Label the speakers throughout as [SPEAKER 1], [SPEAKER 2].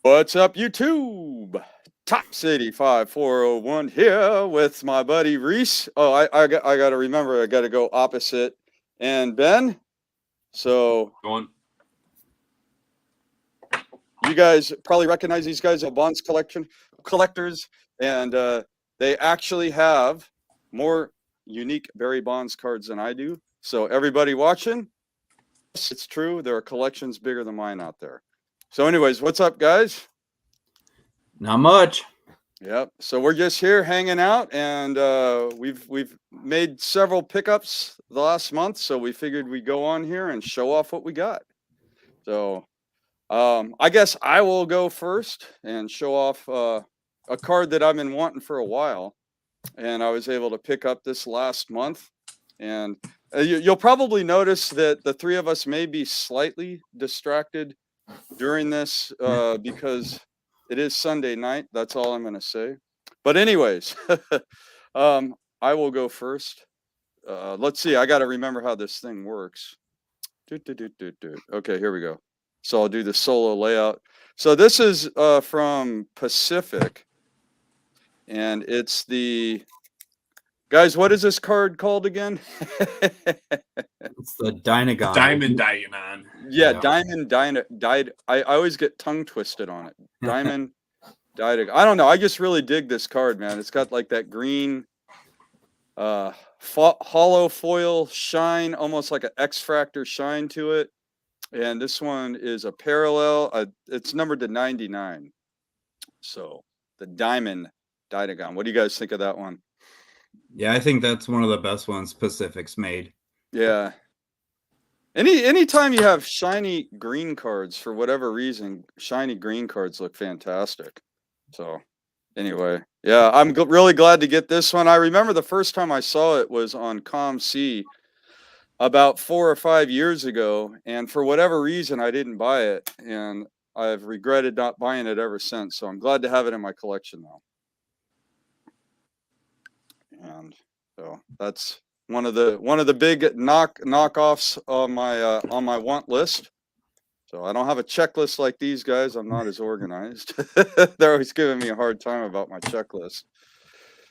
[SPEAKER 1] What's up, YouTube? Tops 85401 here with my buddy Rhys. Oh, I got to remember, I got to go opposite and Ben. So
[SPEAKER 2] Going.
[SPEAKER 1] you guys probably recognize these guys are Bonds collectors, and they actually have more unique Barry Bonds cards than I do. So everybody watching, it's true. There are collections bigger than mine out there. So anyways, what's up, guys?
[SPEAKER 3] Not much.
[SPEAKER 1] Yep. So we're just here hanging out, and we've made several pickups the last month. So we figured we'd go on here and show off what we got. So I guess I will go first and show off a card that I've been wanting for a while, and I was able to pick up this last month. And you'll probably notice that the three of us may be slightly distracted during this because it is Sunday night. That's all I'm going to say. But anyways, I will go first. Let's see. I got to remember how this thing works. Okay, here we go. So I'll do the solo layout. So this is from Pacific. And it's the... Guys, what is this card called again?
[SPEAKER 3] It's the Dynagon.
[SPEAKER 2] Diamond Diagon.
[SPEAKER 1] Yeah, Diamond I always get tongue twisted on it. Diamond Diagon. I don't know. I just really dig this card, man. It's got like that green hollow foil shine, almost like an X-Fractor shine to it. And this one is a parallel. It's numbered to 99. So the Diamond Diagon. What do you guys think of that one?
[SPEAKER 3] Yeah, I think that's one of the best ones Pacific's made.
[SPEAKER 1] Yeah. Anytime you have shiny green cards, for whatever reason, shiny green cards look fantastic. So anyway, yeah, I'm really glad to get this one. I remember the first time I saw it was on ComC about 4 or 5 years ago, and for whatever reason, I didn't buy it, and I've regretted not buying it ever since. So I'm glad to have it in my collection now. And so that's one of the big knockoffs on my want list. So I don't have a checklist like these guys. I'm not as organized. They're always giving me a hard time about my checklist.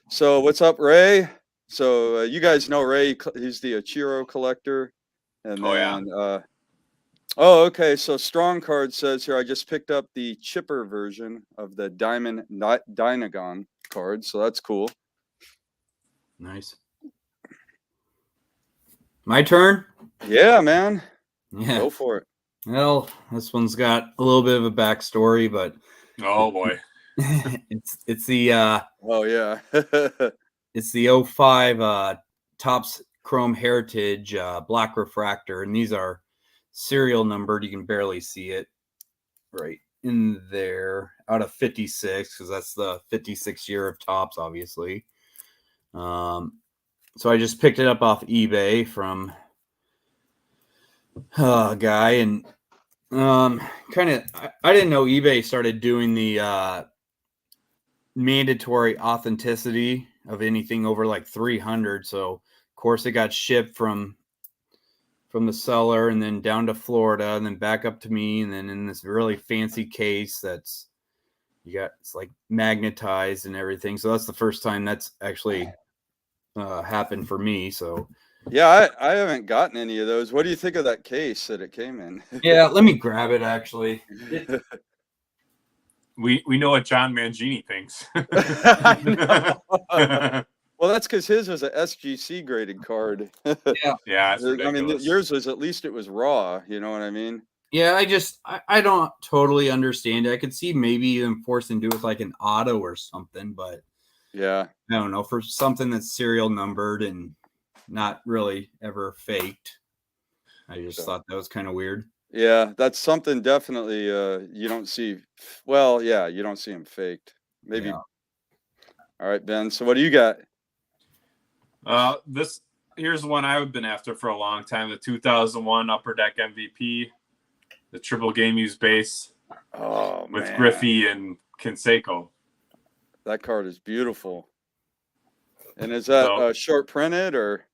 [SPEAKER 1] So what's up, Ray? So you guys know Ray. He's the Ichiro collector. And then, oh, okay. So Strong Card says here, I just picked up the chipper version of the Diamond Dynagon card. So that's cool.
[SPEAKER 3] Nice. My turn?
[SPEAKER 1] Yeah, man.
[SPEAKER 3] Yeah.
[SPEAKER 1] Go for it.
[SPEAKER 3] Well, this one's got a little bit of a backstory, but
[SPEAKER 2] oh boy.
[SPEAKER 3] it's the
[SPEAKER 1] oh yeah.
[SPEAKER 3] it's the 05 Topps Chrome Heritage Black Refractor, and these are serial numbered. You can barely see it right in there out of 56, because that's the 56 year of Topps, obviously. So I just picked it up off eBay from a guy, and kind of I didn't know eBay started doing the mandatory authenticity of anything over like 300. So of course it got shipped from the seller and then down to Florida and then back up to me, and then in this really fancy case that's it's like magnetized and everything. So that's the first time that's actually happened for me. So
[SPEAKER 1] yeah, I haven't gotten any of those. What do you think of that case that it came in?
[SPEAKER 3] Yeah, let me grab it actually.
[SPEAKER 2] We know what John Mangini thinks.
[SPEAKER 1] Well, that's because his was a SGC graded card.
[SPEAKER 2] Yeah,
[SPEAKER 1] I mean, yours was, at least it was raw. You know what I mean?
[SPEAKER 3] Yeah, I don't totally understand it. I could see maybe them forcing to do with like an auto or something, but
[SPEAKER 1] yeah,
[SPEAKER 3] I don't know, for something that's serial numbered and not really ever faked. I just thought that was kind of weird.
[SPEAKER 1] Yeah, that's something definitely you don't see. Well, yeah, you don't see them faked. Maybe. Yeah. All right, Ben. So what do you got?
[SPEAKER 2] Here's one I've been after for a long time. The 2001 Upper Deck MVP, the triple game use base.
[SPEAKER 1] Oh,
[SPEAKER 2] with Griffey and Canseco.
[SPEAKER 1] That card is beautiful. And is that short printed or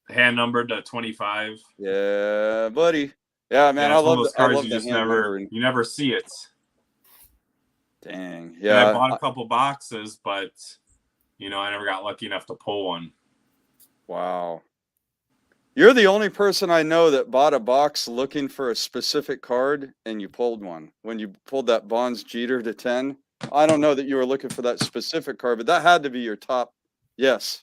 [SPEAKER 2] hand numbered to 25?
[SPEAKER 1] Yeah, buddy. Yeah, man, I love
[SPEAKER 2] those cards. You just never see it.
[SPEAKER 1] Dang.
[SPEAKER 2] And
[SPEAKER 1] Yeah.
[SPEAKER 2] I bought a couple boxes, but you know, I never got lucky enough to pull one.
[SPEAKER 1] Wow. You're the only person I know that bought a box looking for a specific card and you pulled one. When you pulled that Bonds Jeter to 10, I don't know that you were looking for that specific card, but that had to be your top. Yes.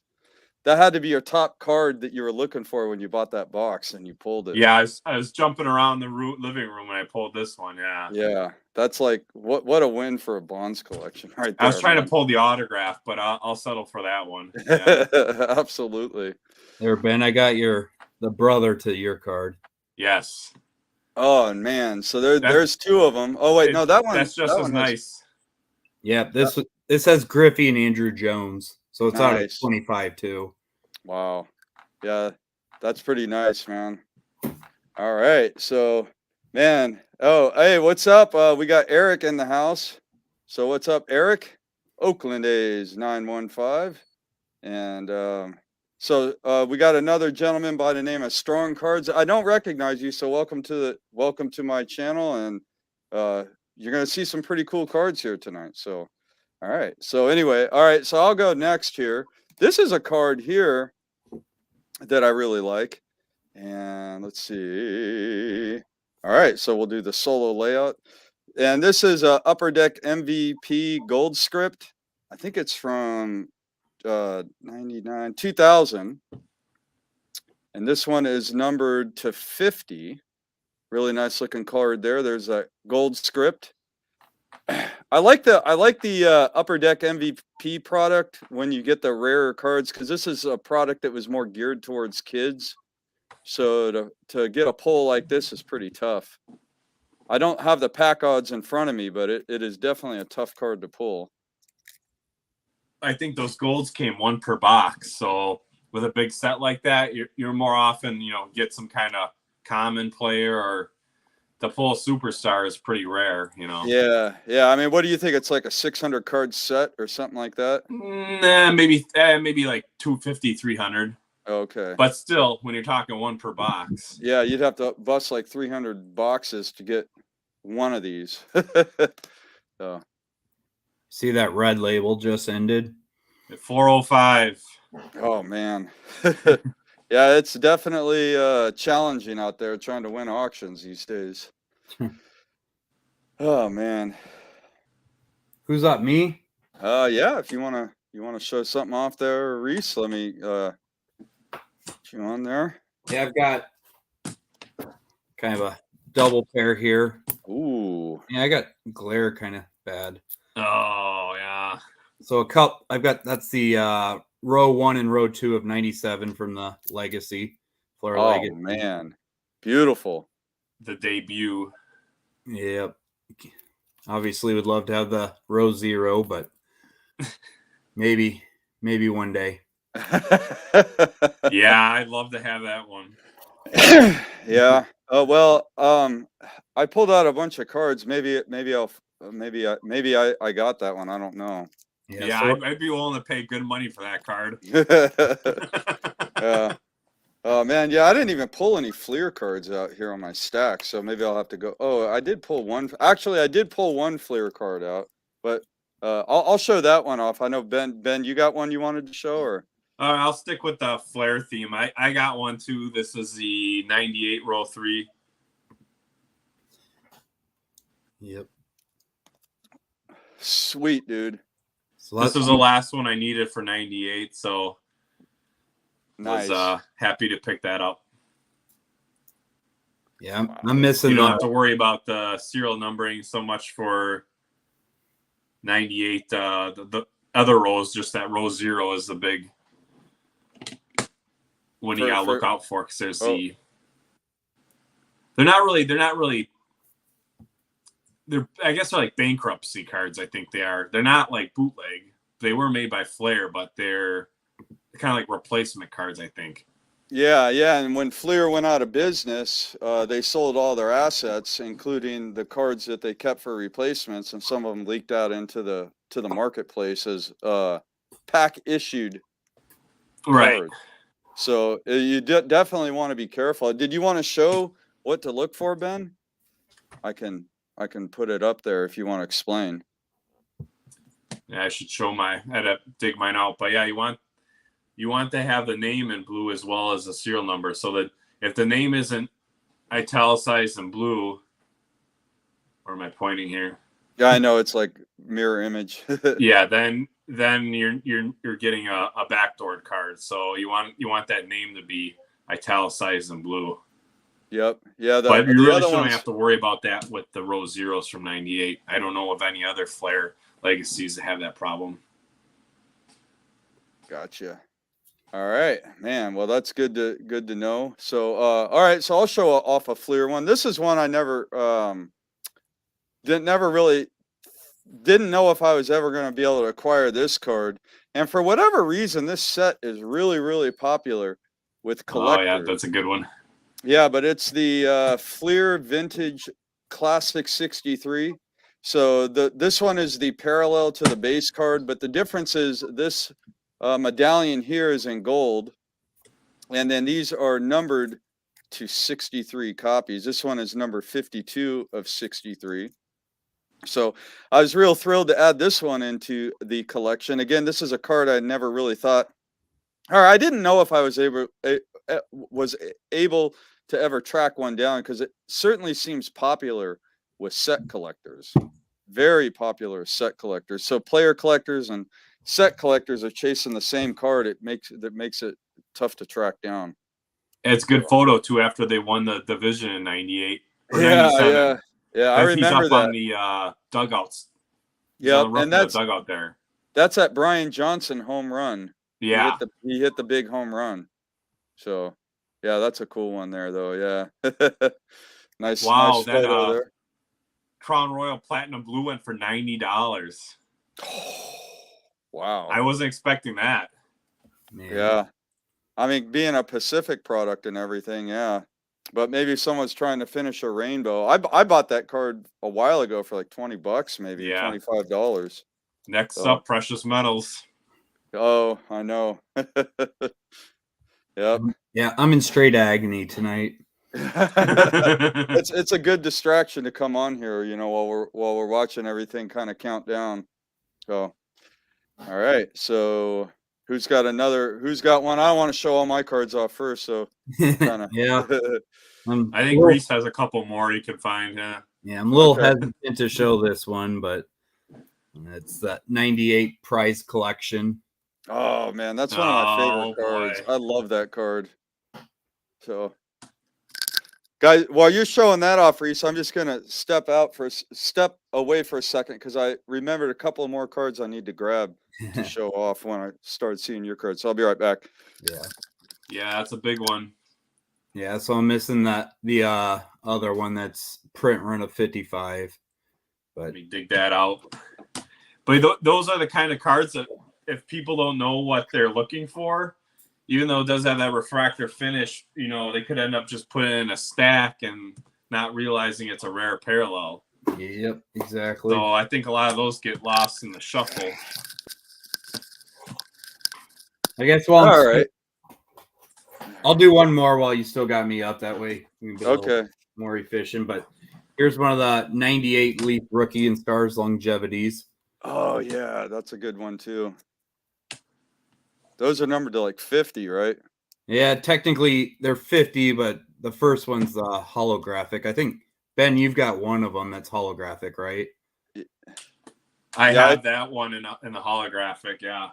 [SPEAKER 1] That had to be your top card that you were looking for when you bought that box and you pulled it.
[SPEAKER 2] Yeah, I was jumping around the living room when I pulled this one. Yeah.
[SPEAKER 1] Yeah. That's like what a win for a Bonds collection right there.
[SPEAKER 2] I was trying
[SPEAKER 1] man.
[SPEAKER 2] to pull the autograph, but I'll settle for that one. Yeah.
[SPEAKER 1] Absolutely.
[SPEAKER 3] There, Ben, I got the brother to your card.
[SPEAKER 2] Yes.
[SPEAKER 1] Oh man, so there's two of them. Oh wait, no,
[SPEAKER 2] that's just as nice.
[SPEAKER 3] Yeah, this has Griffey and Andrew Jones, so it's out of
[SPEAKER 1] Nice.
[SPEAKER 3] 25 too.
[SPEAKER 1] Wow, yeah, that's pretty nice, man. All right, so man, oh hey, what's up? We got Eric in the house. So what's up, Eric? Oakland A's 915, and so we got another gentleman by the name of Strong Cards. I don't recognize you, so welcome to my channel, and you're gonna see some pretty cool cards here tonight. So, all right. So anyway, all right. So I'll go next here. This is a card here that I really like, and let's see. All right. So we'll do the solo layout, and this is a Upper Deck MVP Gold Script. I think it's from 99 2000, and this one is numbered to 50. Really nice looking card there. There's a gold script. I like the Upper Deck MVP product when you get the rarer cards, because this is a product that was more geared towards kids, so to get a pull like this is pretty tough. I don't have the pack odds in front of me, but it is definitely a tough card to pull.
[SPEAKER 2] I think those golds came one per box. So with a big set like that, you're more often, you know, get some kind of common player, or to pull a superstar is pretty rare, you know.
[SPEAKER 1] Yeah. I mean, what do you think? It's like a 600 card set or something like that?
[SPEAKER 2] Nah, maybe like 250, 300.
[SPEAKER 1] Okay.
[SPEAKER 2] But still, when you're talking one per box.
[SPEAKER 1] Yeah, you'd have to bust like 300 boxes to get one of these. So.
[SPEAKER 3] See that red label just ended?
[SPEAKER 2] At 405.
[SPEAKER 1] Oh man. Yeah, it's definitely challenging out there trying to win auctions these days. Oh man.
[SPEAKER 3] Who's up? Me?
[SPEAKER 1] Yeah, if you wanna show something off there, Rhys, let me put you on there.
[SPEAKER 3] Yeah, I've got kind of a double pair here.
[SPEAKER 1] Ooh.
[SPEAKER 3] Yeah, I got glare kind of bad.
[SPEAKER 2] Oh yeah.
[SPEAKER 3] So I've got, that's the row 1 and row 2 of 97 from the Legacy. Fleur
[SPEAKER 1] Oh
[SPEAKER 3] Legacy.
[SPEAKER 1] man. Beautiful.
[SPEAKER 2] The debut.
[SPEAKER 3] Yep. Obviously would love to have the row 0, but maybe one day.
[SPEAKER 2] Yeah, I'd love to have that one.
[SPEAKER 1] Yeah. Oh well. I pulled out a bunch of cards. Maybe I got that one. I don't know.
[SPEAKER 2] Yeah,
[SPEAKER 3] so,
[SPEAKER 2] I'd be willing to pay good money for that card.
[SPEAKER 1] Yeah. Oh man, yeah. I didn't even pull any Fleer cards out here on my stack, so maybe I'll have to go. Oh, I did pull one. Actually, I did pull one Fleer card out, but I'll show that one off. I know Ben, you got one you wanted to show, or?
[SPEAKER 2] I'll stick with the Flair theme. I got one too. This is the 98 row 3.
[SPEAKER 3] Yep.
[SPEAKER 1] Sweet, dude.
[SPEAKER 3] So
[SPEAKER 2] this was the last one I needed for 98, so
[SPEAKER 1] nice.
[SPEAKER 2] Was happy to pick that up.
[SPEAKER 3] Yeah, I'm missing.
[SPEAKER 2] You don't have to worry about the serial numbering so much for 98. The other rows, just that row 0 is the big one you gotta look out for, because there's they're not really. I guess they're like bankruptcy cards. I think they are. They're not like bootleg. They were made by Flair, but they're kind of like replacement cards, I think.
[SPEAKER 1] Yeah. And when Fleer went out of business, they sold all their assets, including the cards that they kept for replacements, and some of them leaked out into the marketplace as pack issued
[SPEAKER 2] Right.
[SPEAKER 1] cards. So you definitely want to be careful. Did you want to show what to look for, Ben? I can put it up there if you want to explain.
[SPEAKER 2] Yeah, I should I had to dig mine out. But yeah, you want to have the name in blue as well as the serial number, so that if the name isn't italicized in blue, where am I pointing here?
[SPEAKER 1] Yeah, I know it's like mirror image.
[SPEAKER 2] Yeah, then you're getting a backdoored card. So you want that name to be italicized in blue.
[SPEAKER 1] Yep. Yeah.
[SPEAKER 2] But you
[SPEAKER 1] The
[SPEAKER 2] really
[SPEAKER 1] other
[SPEAKER 2] shouldn't
[SPEAKER 1] ones.
[SPEAKER 2] have to worry about that with the row zeros from '98. I don't know of any other Flair legacies that have that problem.
[SPEAKER 1] Gotcha. All right, man. Well, that's good to know. So, all right. So I'll show off a Fleer one. This is one I never didn't know if I was ever going to be able to acquire this card. And for whatever reason, this set is really, really popular with collectors.
[SPEAKER 2] Oh yeah, that's a good one.
[SPEAKER 1] Yeah, but it's the Fleer Vintage Classic 63. So this one is the parallel to the base card, but the difference is this medallion here is in gold, and then these are numbered to 63 copies. This one is number 52 of 63. So I was real thrilled to add this one into the collection. Again, this is a card I never really thought, or I didn't know if I was able to ever track one down, because it certainly seems popular with set collectors. Very popular set collectors. So player collectors and set collectors are chasing the same card. That makes it tough to track down.
[SPEAKER 2] It's a good photo too after they won the division in '98 or
[SPEAKER 1] Yeah,
[SPEAKER 2] '97.
[SPEAKER 1] yeah. I remember
[SPEAKER 2] he's up
[SPEAKER 1] that
[SPEAKER 2] on the dugouts.
[SPEAKER 1] Yeah,
[SPEAKER 2] and that's dugout there.
[SPEAKER 1] That's that Brian Johnson home run.
[SPEAKER 2] Yeah,
[SPEAKER 1] he hit the big home run. So, yeah, that's a cool one there, though. Yeah, nice.
[SPEAKER 2] Wow,
[SPEAKER 1] nice photo there.
[SPEAKER 2] Crown Royal Platinum Blue went for $90.
[SPEAKER 1] Wow,
[SPEAKER 2] I wasn't expecting that.
[SPEAKER 3] Man.
[SPEAKER 1] Yeah, I mean, being a Pacific product and everything, yeah. But maybe someone's trying to finish a rainbow. I bought that card a while ago for like $20, maybe $25.
[SPEAKER 2] Next up, precious metals.
[SPEAKER 1] Oh, I know. Yep.
[SPEAKER 3] Yeah, I'm in straight agony tonight.
[SPEAKER 1] It's a good distraction to come on here, while we're watching everything kind of count down. So, all right. So who's got one? I want to show all my cards off first. So kinda.
[SPEAKER 3] Yeah.
[SPEAKER 2] I think Rhys has a couple more you can find.
[SPEAKER 3] Yeah, I'm a little hesitant to show this one, but it's that '98 prize collection.
[SPEAKER 1] Oh man, that's one of my favorite cards.
[SPEAKER 2] Boy.
[SPEAKER 1] I love that card. So, guys, while you're showing that off, Rhys, I'm just gonna step away for a second, because I remembered a couple of more cards I need to grab to show off when I start seeing your cards. So I'll be right back.
[SPEAKER 2] Yeah, that's a big one.
[SPEAKER 3] Yeah, so I'm missing the other one that's print run of 55. But
[SPEAKER 2] let me dig that out. But those are the kind of cards that, if people don't know what they're looking for, even though it does have that refractor finish, they could end up just putting it in a stack and not realizing it's a rare parallel.
[SPEAKER 3] Yep, exactly.
[SPEAKER 2] So I think a lot of those get lost in the shuffle.
[SPEAKER 3] I guess
[SPEAKER 1] all right.
[SPEAKER 3] I'll do one more while you still got me up. That way we can be
[SPEAKER 1] okay.
[SPEAKER 3] More efficient. But here's one of the '98 Leaf Rookie and Stars longevities.
[SPEAKER 1] Oh yeah, that's a good one too. Those are numbered to like 50, right?
[SPEAKER 3] Yeah, technically they're 50, but the first one's holographic. I think, Ben, you've got one of them that's holographic, right?
[SPEAKER 2] I have that one in the holographic, yeah.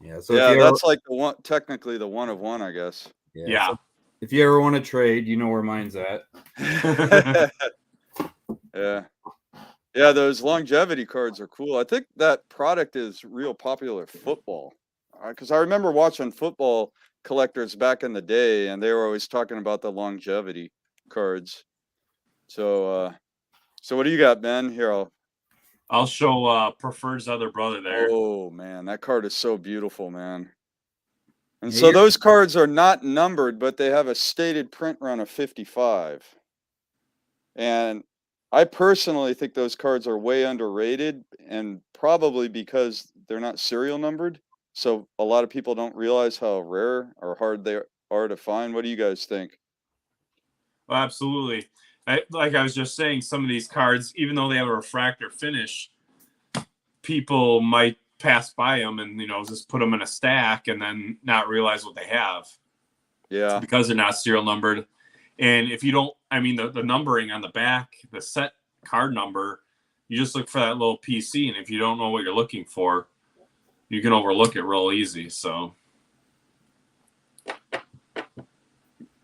[SPEAKER 3] Yeah, so
[SPEAKER 1] that's like the one, technically the one of one, I guess.
[SPEAKER 2] Yeah.
[SPEAKER 3] So if you ever want to trade, you know where mine's at.
[SPEAKER 1] Yeah. Yeah, those longevity cards are cool. I think that product is real popular football. Because I remember watching football collectors back in the day, and they were always talking about the longevity cards. So, so what do you got, Ben? Here,
[SPEAKER 2] I'll show Preferred's other brother there.
[SPEAKER 1] Oh man, that card is so beautiful, man. And so those cards are not numbered, but they have a stated print run of 55. And I personally think those cards are way underrated, and probably because they're not serial numbered. So a lot of people don't realize how rare or hard they are to find. What do you guys think?
[SPEAKER 2] Well, absolutely. Like I was just saying, some of these cards, even though they have a refractor finish, people might pass by them and, just put them in a stack and then not realize what they have.
[SPEAKER 1] Yeah.
[SPEAKER 2] Because they're not serial numbered. And if you don't, the numbering on the back, the set card number, you just look for that little PC. And if you don't know what you're looking for, you can overlook it real easy. So,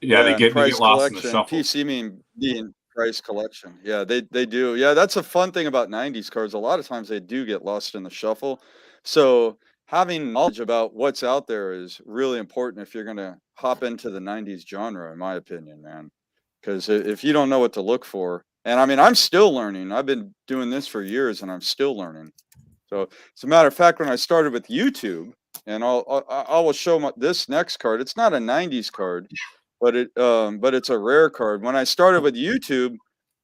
[SPEAKER 2] yeah, they get lost
[SPEAKER 1] collection.
[SPEAKER 2] in the shuffle.
[SPEAKER 1] PC mean price collection. Yeah, they do. Yeah, that's a fun thing about 90s cards. A lot of times they do get lost in the shuffle. So having knowledge about what's out there is really important if you're going to hop into the 90s genre, in my opinion, man. Because if you don't know what to look for, and I'm still learning. I've been doing this for years and I'm still learning. So as a matter of fact, when I started with YouTube, and I will show this next card. It's not a 90s card, but it's a rare card. When I started with YouTube,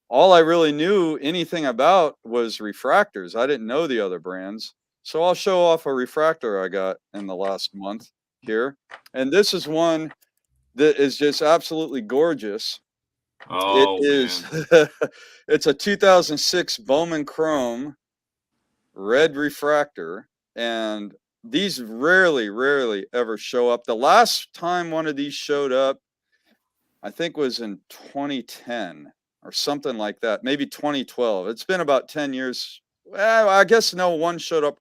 [SPEAKER 1] all I really knew anything about was refractors. I didn't know the other brands. So I'll show off a refractor I got in the last month here. And this is one that is just absolutely gorgeous.
[SPEAKER 2] Oh,
[SPEAKER 1] it is. It's a 2006 Bowman Chrome red refractor. And these rarely ever show up. The last time one of these showed up, I think was in 2010 or something like that, maybe 2012. It's been about 10 years. Well, I guess no, one showed up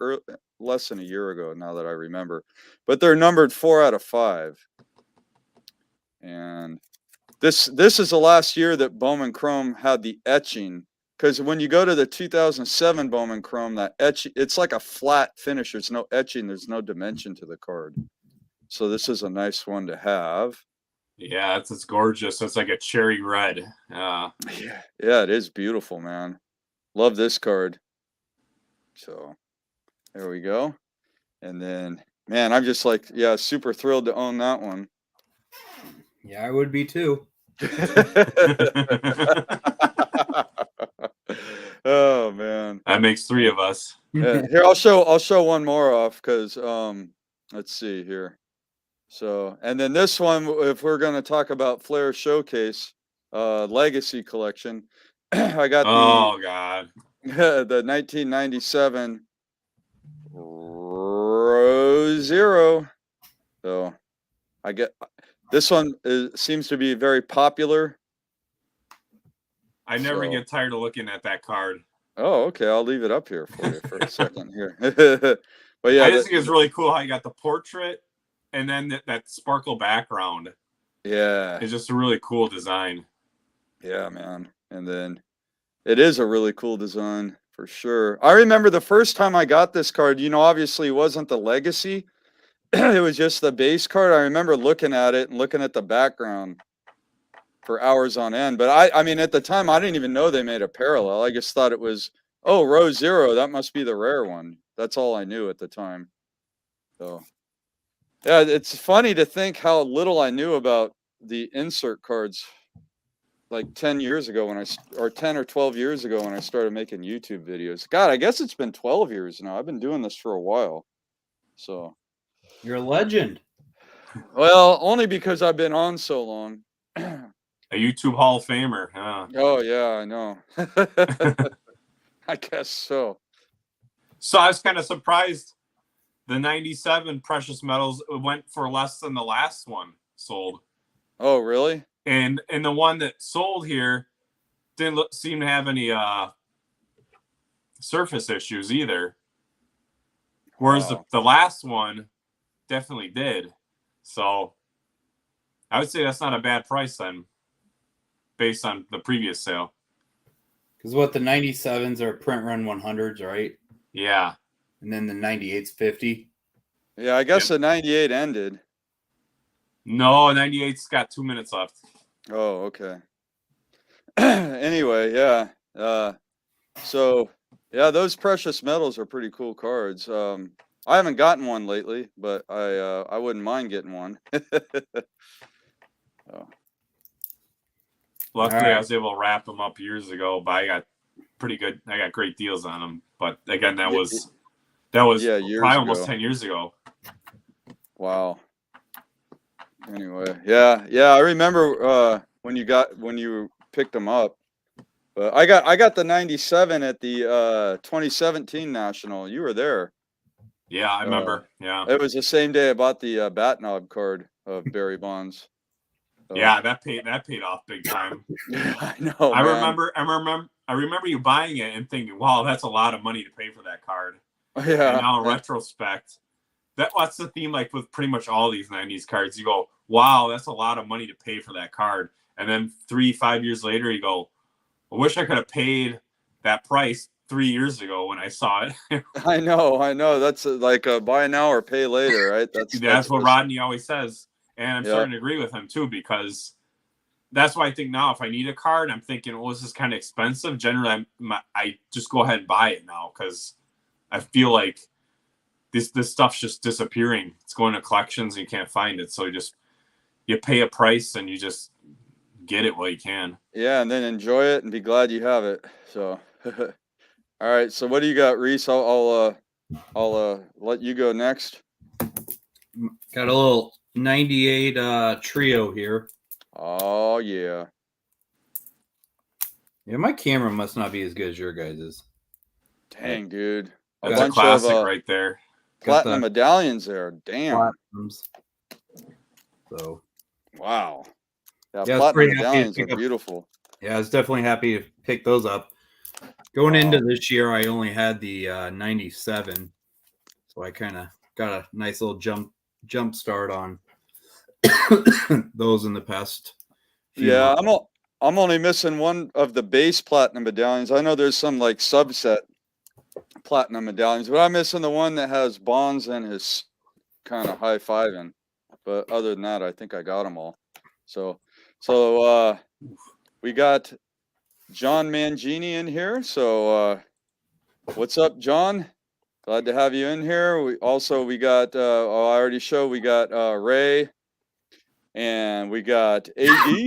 [SPEAKER 1] less than a year ago, now that I remember. But they're numbered 4 out of 5. And this is the last year that Bowman Chrome had the etching. Because when you go to the 2007 Bowman Chrome, that etch, it's like a flat finish. There's no etching. There's no dimension to the card. So this is a nice one to have.
[SPEAKER 2] Yeah, it's gorgeous. It's like a cherry red.
[SPEAKER 1] Yeah, it is beautiful, man. Love this card. So there we go. And then, man, I'm just like, super thrilled to own that one.
[SPEAKER 3] Yeah, I would be too.
[SPEAKER 1] Oh man,
[SPEAKER 2] that makes 3 of us.
[SPEAKER 1] Yeah, here, I'll show one more off because let's see here. So, and then this one, if we're going to talk about Flair Showcase Legacy Collection, I got the 1997 Row Zero. So I get this one seems to be very popular.
[SPEAKER 2] I never get tired of looking at that card.
[SPEAKER 1] Oh, okay. I'll leave it up here for you for a second here. But yeah,
[SPEAKER 2] I just think it's really cool how you got the portrait and then that sparkle background.
[SPEAKER 1] Yeah.
[SPEAKER 2] It's just a really cool design.
[SPEAKER 1] Yeah, man. And then it is a really cool design for sure. I remember the first time I got this card, obviously it wasn't the Legacy. It was just the base card. I remember looking at it and looking at the background for hours on end. But I mean, at the time, I didn't even know they made a parallel. I just thought it was, row 0. That must be the rare one. That's all I knew at the time. So, yeah, it's funny to think how little I knew about the insert cards like 10 years ago or 10 or 12 years ago when I started making YouTube videos. God, I guess it's been 12 years now. I've been doing this for a while. So.
[SPEAKER 3] You're a legend.
[SPEAKER 1] Well, only because I've been on so long.
[SPEAKER 2] A YouTube Hall of Famer. Huh?
[SPEAKER 1] Oh, yeah, I know. I guess so.
[SPEAKER 2] So I was kind of surprised the 97 Precious Metals went for less than the last one sold.
[SPEAKER 1] Oh, really?
[SPEAKER 2] And the one that sold here didn't seem to have any surface issues either. Whereas the last one definitely did. So I would say that's not a bad price then, based on the previous sale.
[SPEAKER 3] Because the 97s are print run 100s, right?
[SPEAKER 2] Yeah.
[SPEAKER 3] And then the 98's 50.
[SPEAKER 1] Yeah, I guess the 98 ended.
[SPEAKER 2] No, 98's got 2 minutes left.
[SPEAKER 1] Oh, okay. Anyway, yeah. So, yeah, those Precious Metals are pretty cool cards. I haven't gotten one lately, but I wouldn't mind getting one. Oh.
[SPEAKER 2] Luckily, I was able to wrap them up years ago, but I got great deals on them. But again, that was probably almost 10 years ago.
[SPEAKER 1] Wow. Anyway, yeah, I remember when you picked them up. But I got the 97 at the 2017 National. You were there.
[SPEAKER 2] Yeah, I remember. Yeah.
[SPEAKER 1] It was the same day I bought the bat knob card of Barry Bonds. So.
[SPEAKER 2] Yeah, that paid off big time.
[SPEAKER 1] I know.
[SPEAKER 2] I
[SPEAKER 1] man.
[SPEAKER 2] remember you buying it and thinking, wow, that's a lot of money to pay for that card.
[SPEAKER 1] Yeah.
[SPEAKER 2] And now in retrospect, that's the theme, like with pretty much all these 90s cards. You go, wow, that's a lot of money to pay for that card. And then 3-5 years later, you go, I wish I could have paid that price 3 years ago when I saw it.
[SPEAKER 1] I know. That's like a buy now or pay later, right?
[SPEAKER 2] That's what Rodney always says. And I'm starting to agree with him too, because that's why I think now if I need a card, I'm thinking, well, this is kind of expensive. Generally, I just go ahead and buy it now because I feel like this stuff's just disappearing. It's going to collections and you can't find it. So you pay a price and you just get it while you can.
[SPEAKER 1] Yeah, and then enjoy it and be glad you have it. So, all right. So what do you got, Rhys? I'll let you go next.
[SPEAKER 3] Got a little 98 trio here.
[SPEAKER 1] Oh yeah.
[SPEAKER 3] Yeah, my camera must not be as good as your guys's.
[SPEAKER 1] Dang, dude.
[SPEAKER 2] That's a classic right there.
[SPEAKER 1] Platinum medallions there. Damn.
[SPEAKER 3] Platinums. So.
[SPEAKER 1] Wow. Yeah,
[SPEAKER 3] Yeah,
[SPEAKER 1] platinum medallions are beautiful.
[SPEAKER 3] Yeah, I was definitely happy to pick those up. Going into this year, I only had the 97, so I kind of got a nice little jump start on those in the past few months.
[SPEAKER 1] I'm only missing one of the base platinum medallions. I know there's some like subset platinum medallions, but I'm missing the one that has Bonds and his kind of high-fiving. But other than that, I think I got them all. So we got John Mangini in here. So what's up, John? Glad to have you in here. We got I already showed we got Ray, and we got AD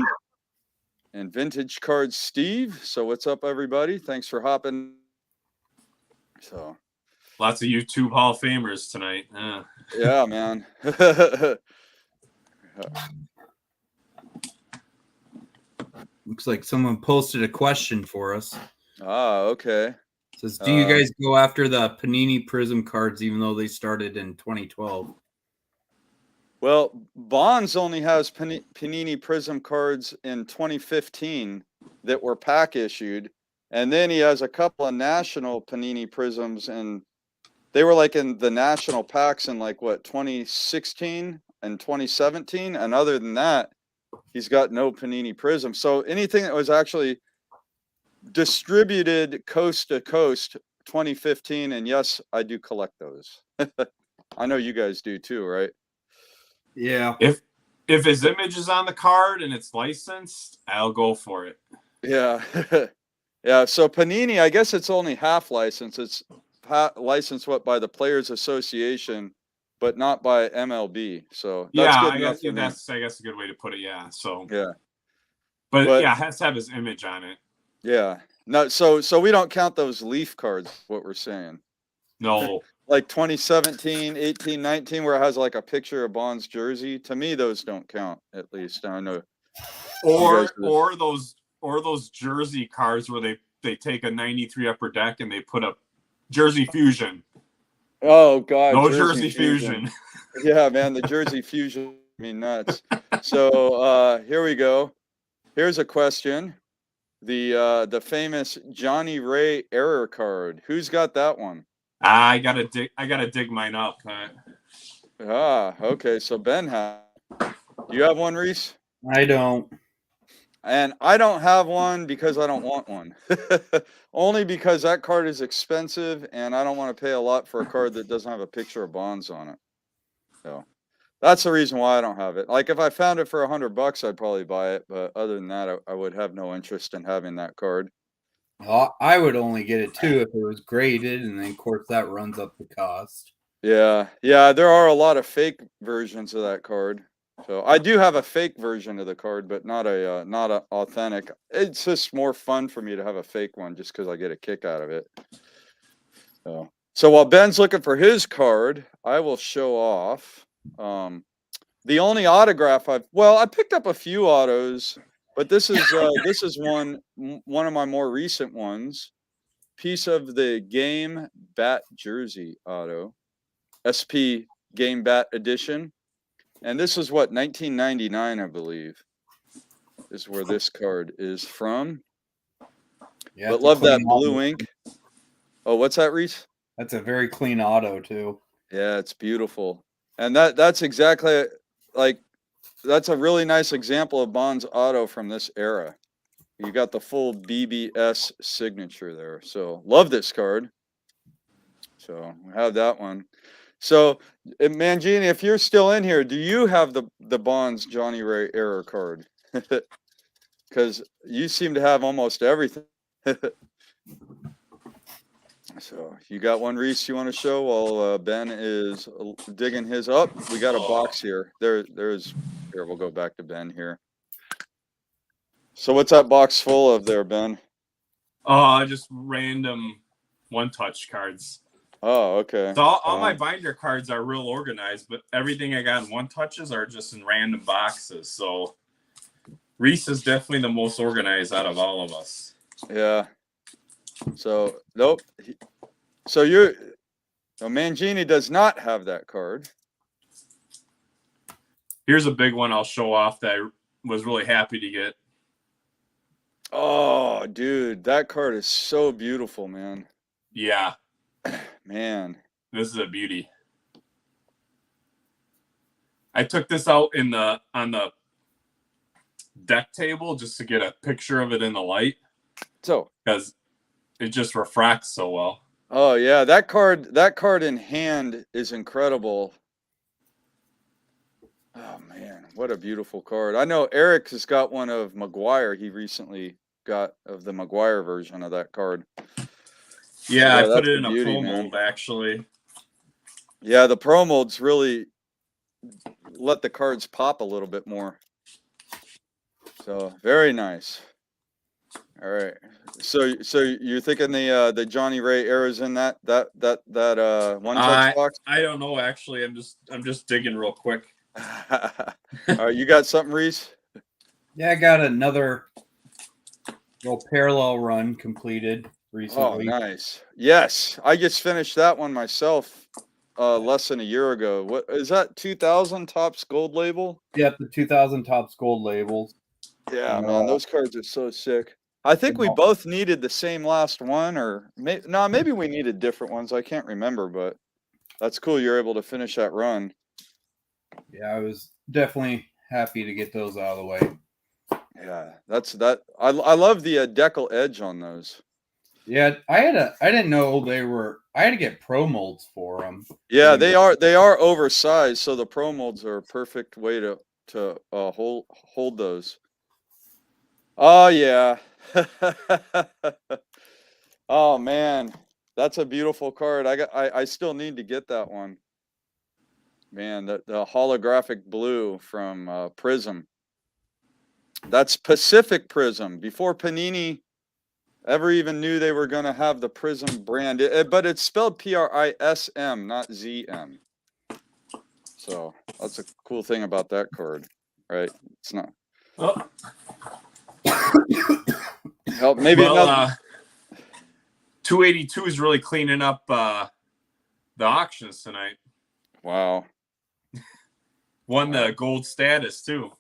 [SPEAKER 1] and Vintage Cards Steve. So what's up, everybody? Thanks for hopping. So
[SPEAKER 2] lots of YouTube Hall of Famers tonight.
[SPEAKER 1] Yeah, man.
[SPEAKER 3] Looks like someone posted a question for us.
[SPEAKER 1] Ah, okay.
[SPEAKER 3] It says, do you guys go after the Panini Prism cards even though they started in 2012?
[SPEAKER 1] Well, Bonds only has Panini Prism cards in 2015 that were pack issued. And then he has a couple of national Panini Prisms, and they were like in the national packs in like what, 2016 and 2017. And other than that, he's got no Panini Prism. So anything that was actually distributed coast to coast 2015, and yes, I do collect those. I know you guys do too, right?
[SPEAKER 3] Yeah.
[SPEAKER 2] If his image is on the card and it's licensed, I'll go for it.
[SPEAKER 1] Yeah. Yeah. So Panini, I guess it's only half licensed. It's licensed by the Players Association, but not by MLB. So that's good
[SPEAKER 2] I
[SPEAKER 1] enough
[SPEAKER 2] guess that's a good way to put it. Yeah. So
[SPEAKER 1] yeah.
[SPEAKER 2] But yeah, it has to have his image on it.
[SPEAKER 1] Yeah. No, so we don't count those leaf cards, what we're saying.
[SPEAKER 2] No.
[SPEAKER 1] Like 2017, 18, 19, where it has like a picture of Bond's jersey. To me, those don't count, at least. I know.
[SPEAKER 2] Or those jersey cards where they take a 93 upper deck and they put a jersey fusion.
[SPEAKER 1] Oh God.
[SPEAKER 2] No jersey fusion.
[SPEAKER 1] Yeah, man, the jersey fusion, I mean, nuts. So here we go. Here's a question. The famous Johnny Ray error card. Who's got that one?
[SPEAKER 2] I gotta dig mine up.
[SPEAKER 1] Okay. So Ben has. Do you have one, Rhys?
[SPEAKER 3] I don't.
[SPEAKER 1] And I don't have one because I don't want one. Only because that card is expensive, and I don't want to pay a lot for a card that doesn't have a picture of Bonds on it. So that's the reason why I don't have it. Like if I found it for $100, I'd probably buy it. But other than that, I would have no interest in having that card.
[SPEAKER 3] I would only get it too if it was graded, and then of course that runs up the cost.
[SPEAKER 1] Yeah, there are a lot of fake versions of that card. So I do have a fake version of the card, but not a authentic. It's just more fun for me to have a fake one, just because I get a kick out of it. So while Ben's looking for his card, I will show off the only autograph I picked up a few autos. But this is one of my more recent ones. Piece of the game bat jersey auto. SP Game Bat Edition. And this is what, 1999, I believe, is where this card is from.
[SPEAKER 3] Yeah,
[SPEAKER 1] But
[SPEAKER 3] it's a
[SPEAKER 1] love that
[SPEAKER 3] clean
[SPEAKER 1] blue
[SPEAKER 3] auto.
[SPEAKER 1] ink. Oh, what's that, Rhys?
[SPEAKER 3] That's a very clean auto too.
[SPEAKER 1] Yeah, it's beautiful. And that's exactly like, that's a really nice example of Bond's auto from this era. You got the full BBS signature there. So love this card. So we have that one. So Mangini, if you're still in here, do you have the Bonds Johnny Ray era card? Because you seem to have almost everything. So you got one, Rhys, you want to show while Ben is digging his up? We got a box here. There's here. We'll go back to Ben here. So what's that box full of there, Ben?
[SPEAKER 2] Just random one-touch cards.
[SPEAKER 1] Oh, okay.
[SPEAKER 2] So all my binder cards are real organized, but everything I got in one-touches are just in random boxes. So Rhys is definitely the most organized out of all of us.
[SPEAKER 1] Yeah. So nope. So Mangini does not have that card.
[SPEAKER 2] Here's a big one I'll show off that I was really happy to get.
[SPEAKER 1] Oh, dude, that card is so beautiful, man.
[SPEAKER 2] Yeah.
[SPEAKER 1] Man.
[SPEAKER 2] This is a beauty. I took this out on the deck table just to get a picture of it in the light.
[SPEAKER 1] So
[SPEAKER 2] because it just refracts so well.
[SPEAKER 1] Oh yeah, that card in hand is incredible. Oh man, what a beautiful card. I know Eric has got one of McGuire. He recently got of the McGuire version of that card.
[SPEAKER 2] Yeah, I put
[SPEAKER 1] that's
[SPEAKER 2] it
[SPEAKER 1] a
[SPEAKER 2] in
[SPEAKER 1] beauty,
[SPEAKER 2] a pro
[SPEAKER 1] man.
[SPEAKER 2] mold actually.
[SPEAKER 1] Yeah, the pro molds really let the cards pop a little bit more. So very nice. All right. So you're thinking the Johnny Ray era's in that one touch box?
[SPEAKER 2] I don't know actually. I'm just digging real quick.
[SPEAKER 1] All right, you got something, Rhys?
[SPEAKER 3] Yeah, I got another little parallel run completed recently.
[SPEAKER 1] Oh, nice. Yes, I just finished that one myself less than a year ago. What is that? 2000 Topps Gold label?
[SPEAKER 3] Yep, the 2000 Topps Gold labels.
[SPEAKER 1] Yeah, man, those cards are so sick. I think we both needed the same last one, or maybe we needed different ones. I can't remember, but that's cool. You're able to finish that run.
[SPEAKER 3] Yeah, I was definitely happy to get those out of the way.
[SPEAKER 1] Yeah, I love the decal edge on those.
[SPEAKER 3] Yeah, I didn't know they were. I had to get pro molds for them.
[SPEAKER 1] Yeah, they are oversized, so the pro molds are a perfect way to hold those. Oh yeah. Oh man, that's a beautiful card. I still need to get that one. Man, the holographic blue from Prism. That's Pacific Prism. Before Panini ever even knew they were going to have the Prism brand, but it's spelled PRISM, not ZM. So that's a cool thing about that card, right? It's not.
[SPEAKER 2] Oh.
[SPEAKER 1] Help, maybe another.
[SPEAKER 2] 282 is really cleaning up the auctions tonight.
[SPEAKER 1] Wow.
[SPEAKER 2] Won the gold status too.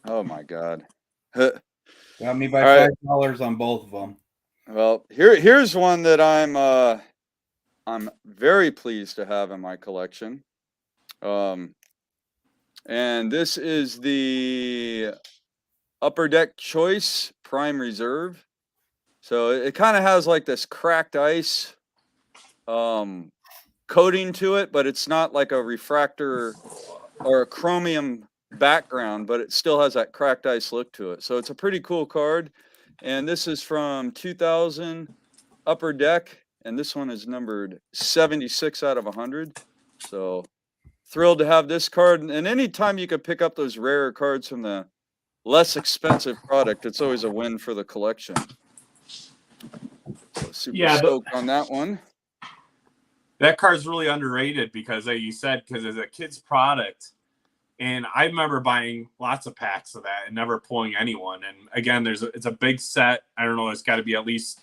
[SPEAKER 1] Oh my God.
[SPEAKER 3] Got me by $5 on both of them.
[SPEAKER 1] Well, here's one that I'm very pleased to have in my collection. And this is the Upper Deck Choice Prime Reserve. So it kind of has like this cracked ice coating to it, but it's not like a refractor or a chromium background, but it still has that cracked ice look to it. So it's a pretty cool card. And this is from 2000 Upper Deck, and this one is numbered 76 out of 100. So thrilled to have this card. And anytime you could pick up those rarer cards from the less expensive product, it's always a win for the collection. So super stoked on that one.
[SPEAKER 2] That card's really underrated because, like you said, because it's a kid's product. And I remember buying lots of packs of that and never pulling anyone. And again, it's a big set. I don't know. It's got to be at least,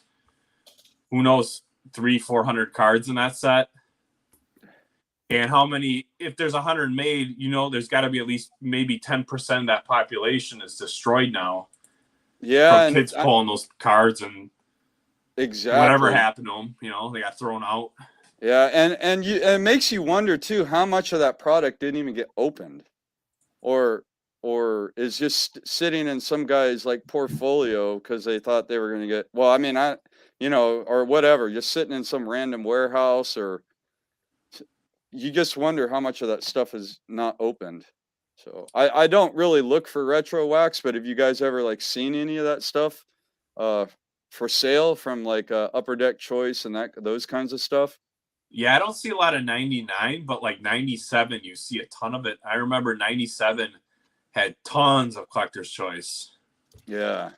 [SPEAKER 2] who knows, 300-400 cards in that set. And how many, if there's 100 made, you know, there's got to be at least maybe 10% of that population is destroyed now
[SPEAKER 1] Yeah,
[SPEAKER 2] from
[SPEAKER 1] and
[SPEAKER 2] kids pulling those cards and whatever
[SPEAKER 1] exactly.
[SPEAKER 2] happened to them, you know, they got thrown out.
[SPEAKER 1] Yeah, and it makes you wonder too how much of that product didn't even get opened, or is just sitting in some guy's like portfolio because they thought they were going to get. Well, I mean, or whatever, just sitting in some random warehouse, or you just wonder how much of that stuff is not opened. So I don't really look for retro wax, but have you guys ever like seen any of that stuff uh for sale from like Upper Deck Choice and those kinds of stuff?
[SPEAKER 2] Yeah, I don't see a lot of 99, but like 97, you see a ton of it. I remember 97 had tons of collector's choice.
[SPEAKER 1] Yeah,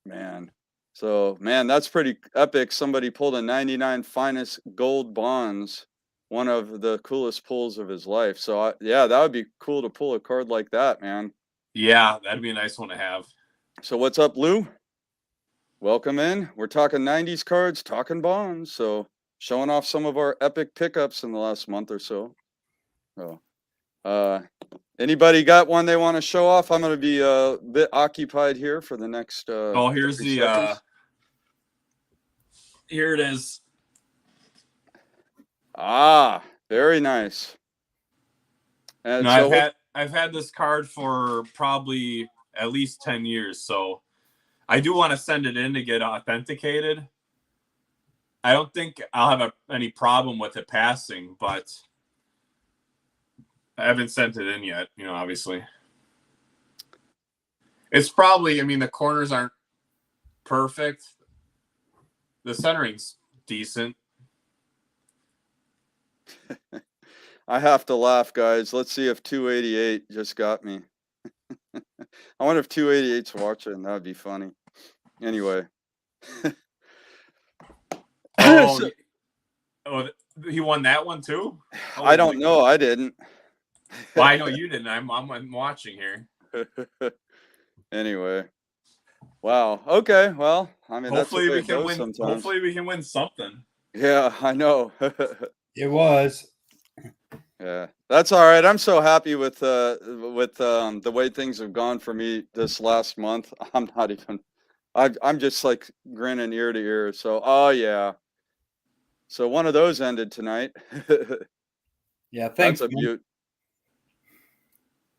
[SPEAKER 1] man. So, man, that's pretty epic. Somebody pulled a 99 finest gold bonds, one of the coolest pulls of his life. So, yeah, that would be cool to pull a card like that, man.
[SPEAKER 2] Yeah, that'd be a nice one to have.
[SPEAKER 1] So, what's up, Lou? Welcome in. We're talking 90s cards, talking bonds. So, showing off some of our epic pickups in the last month or so. So, anybody got one they want to show off? I'm going to be a bit occupied here for the next
[SPEAKER 2] Oh, here's
[SPEAKER 1] 30
[SPEAKER 2] the
[SPEAKER 1] seconds.
[SPEAKER 2] here it is.
[SPEAKER 1] Ah, very nice. And
[SPEAKER 2] No,
[SPEAKER 1] so
[SPEAKER 2] I've had this card for probably at least 10 years, so I do want to send it in to get authenticated. I don't think I'll have any problem with it passing, but I haven't sent it in yet, you know, obviously. It's probably, I mean, the corners aren't perfect. The centering's decent.
[SPEAKER 1] I have to laugh, guys. Let's see if 288 just got me. I wonder if 288's watching. That would be funny. Anyway.
[SPEAKER 2] Oh,
[SPEAKER 1] So,
[SPEAKER 2] oh, he won that one too?
[SPEAKER 1] I don't know. I didn't.
[SPEAKER 2] Well, I know you didn't. I'm watching here.
[SPEAKER 1] Anyway. Wow. Okay. Well, I mean, that's the
[SPEAKER 2] Hopefully
[SPEAKER 1] way
[SPEAKER 2] we
[SPEAKER 1] it
[SPEAKER 2] can
[SPEAKER 1] goes
[SPEAKER 2] win.
[SPEAKER 1] sometimes.
[SPEAKER 2] Hopefully we can win something.
[SPEAKER 1] Yeah, I know.
[SPEAKER 4] It was.
[SPEAKER 1] Yeah, that's all right. I'm so happy with the way things have gone for me this last month. I'm not even. I'm just like grinning ear to ear. So, oh yeah. So one of those ended tonight.
[SPEAKER 4] Yeah,
[SPEAKER 1] That's
[SPEAKER 4] thanks.
[SPEAKER 1] a
[SPEAKER 4] man.
[SPEAKER 1] beaut.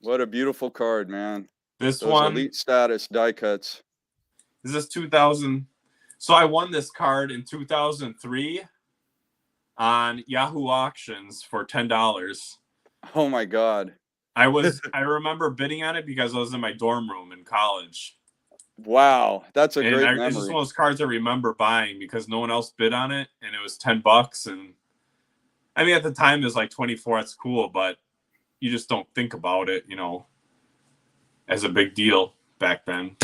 [SPEAKER 1] What a beautiful card, man.
[SPEAKER 2] This
[SPEAKER 1] Those
[SPEAKER 2] one
[SPEAKER 1] elite status die cuts.
[SPEAKER 2] is this 2000. So I won this card in 2003 on Yahoo Auctions for $10.
[SPEAKER 1] Oh my God.
[SPEAKER 2] I remember bidding on it because I was in my dorm room in college.
[SPEAKER 1] Wow, that's a
[SPEAKER 2] And
[SPEAKER 1] great
[SPEAKER 2] it's just
[SPEAKER 1] memory.
[SPEAKER 2] one of those cards I remember buying because no one else bid on it, and it was $10. And I mean, at the time it was like 24. That's cool, but you just don't think about it, you know, as a big deal back then.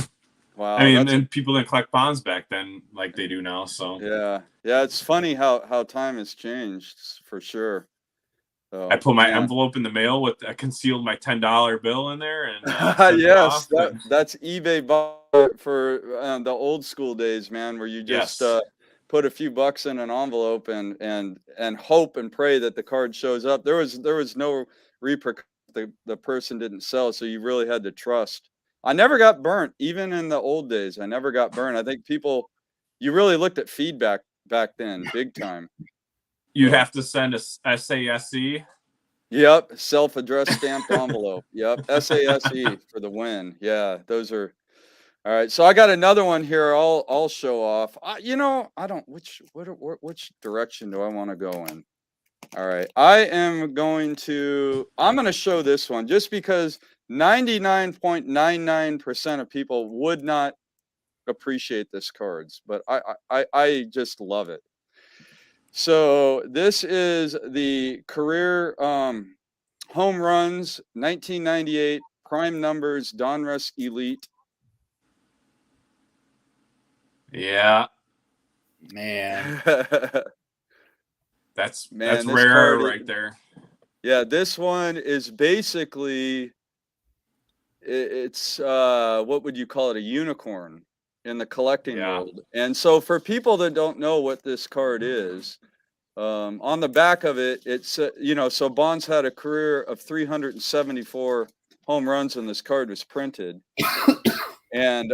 [SPEAKER 1] Wow,
[SPEAKER 2] I mean,
[SPEAKER 1] that's
[SPEAKER 2] and people didn't collect bonds back then like they do now. So
[SPEAKER 1] yeah. It's funny how time has changed for sure. So,
[SPEAKER 2] I put my
[SPEAKER 1] man.
[SPEAKER 2] envelope in the mail with I concealed my $10 bill in there and sent it
[SPEAKER 1] Yes,
[SPEAKER 2] off.
[SPEAKER 1] that's eBay for the old school days, man, where you just
[SPEAKER 2] Yes.
[SPEAKER 1] put a few bucks in an envelope and hope and pray that the card shows up. There was no repercussion. The person didn't sell, so you really had to trust. I never got burnt, even in the old days. I never got burnt. I think you really looked at feedback back then, big time.
[SPEAKER 2] You'd
[SPEAKER 1] So,
[SPEAKER 2] have to send a SASE.
[SPEAKER 1] yep, self-addressed stamped envelope. Yep, SASE for the win. Yeah, those are all right. So I got another one here. I'll show off. I don't. Which direction do I want to go in? All right, I'm going to show this one just because 99.99% of people would not appreciate this cards, but I just love it. So this is the career home runs 1998 prime numbers Donruss Elite.
[SPEAKER 2] Yeah,
[SPEAKER 4] Man.
[SPEAKER 2] that's
[SPEAKER 1] Man, this
[SPEAKER 2] rare
[SPEAKER 1] card
[SPEAKER 2] right there.
[SPEAKER 1] Yeah, this one is basically it's what would you call it? A unicorn in the collecting
[SPEAKER 2] Yeah.
[SPEAKER 1] world. And so for people that don't know what this card is, On the back of it, it's, so Bonds had a career of 374 home runs when this card was printed. And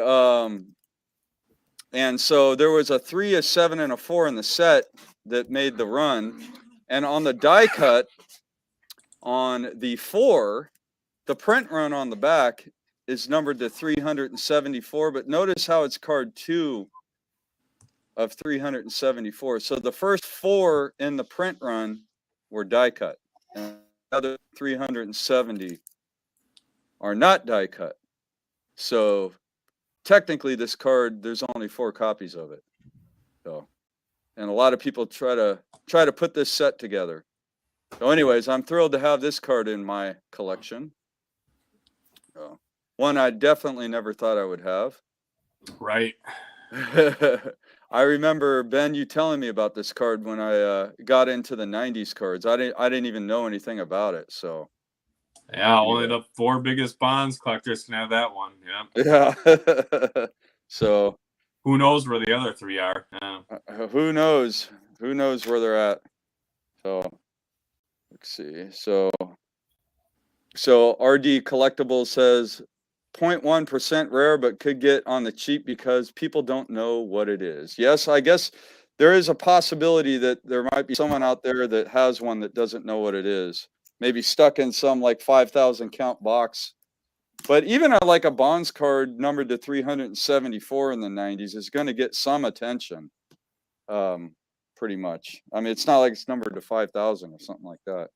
[SPEAKER 1] so there was a 3, a 7, and a 4 in the set that made the run. And on the die cut on the 4, the print run on the back is numbered to 374, but notice how it's card 2 of 374. So the first 4 in the print run were die cut, and the other 370 are not die cut. So technically this card, there's only 4 copies of it. So, and a lot of people try to put this set together. So anyways, I'm thrilled to have this card in my collection. One I definitely never thought I would have.
[SPEAKER 2] Right.
[SPEAKER 1] I remember, Ben, you telling me about this card when I got into the 90s cards. I didn't even know anything about it. So
[SPEAKER 2] yeah, only the 4 biggest Bonds collectors can have that one.
[SPEAKER 1] Yeah. So
[SPEAKER 2] who knows where the other 3 are? Yeah.
[SPEAKER 1] Who knows where they're at. So let's see. So RD Collectibles says 0.1% rare, but could get on the cheap because people don't know what it is. Yes, I guess there is a possibility that there might be someone out there that has one that doesn't know what it is. Maybe stuck in some like 5,000 count box. But even a Bonds card numbered to 374 in the 90s is going to get some attention. Pretty much. I mean, it's not like it's numbered to 5,000 or something like that.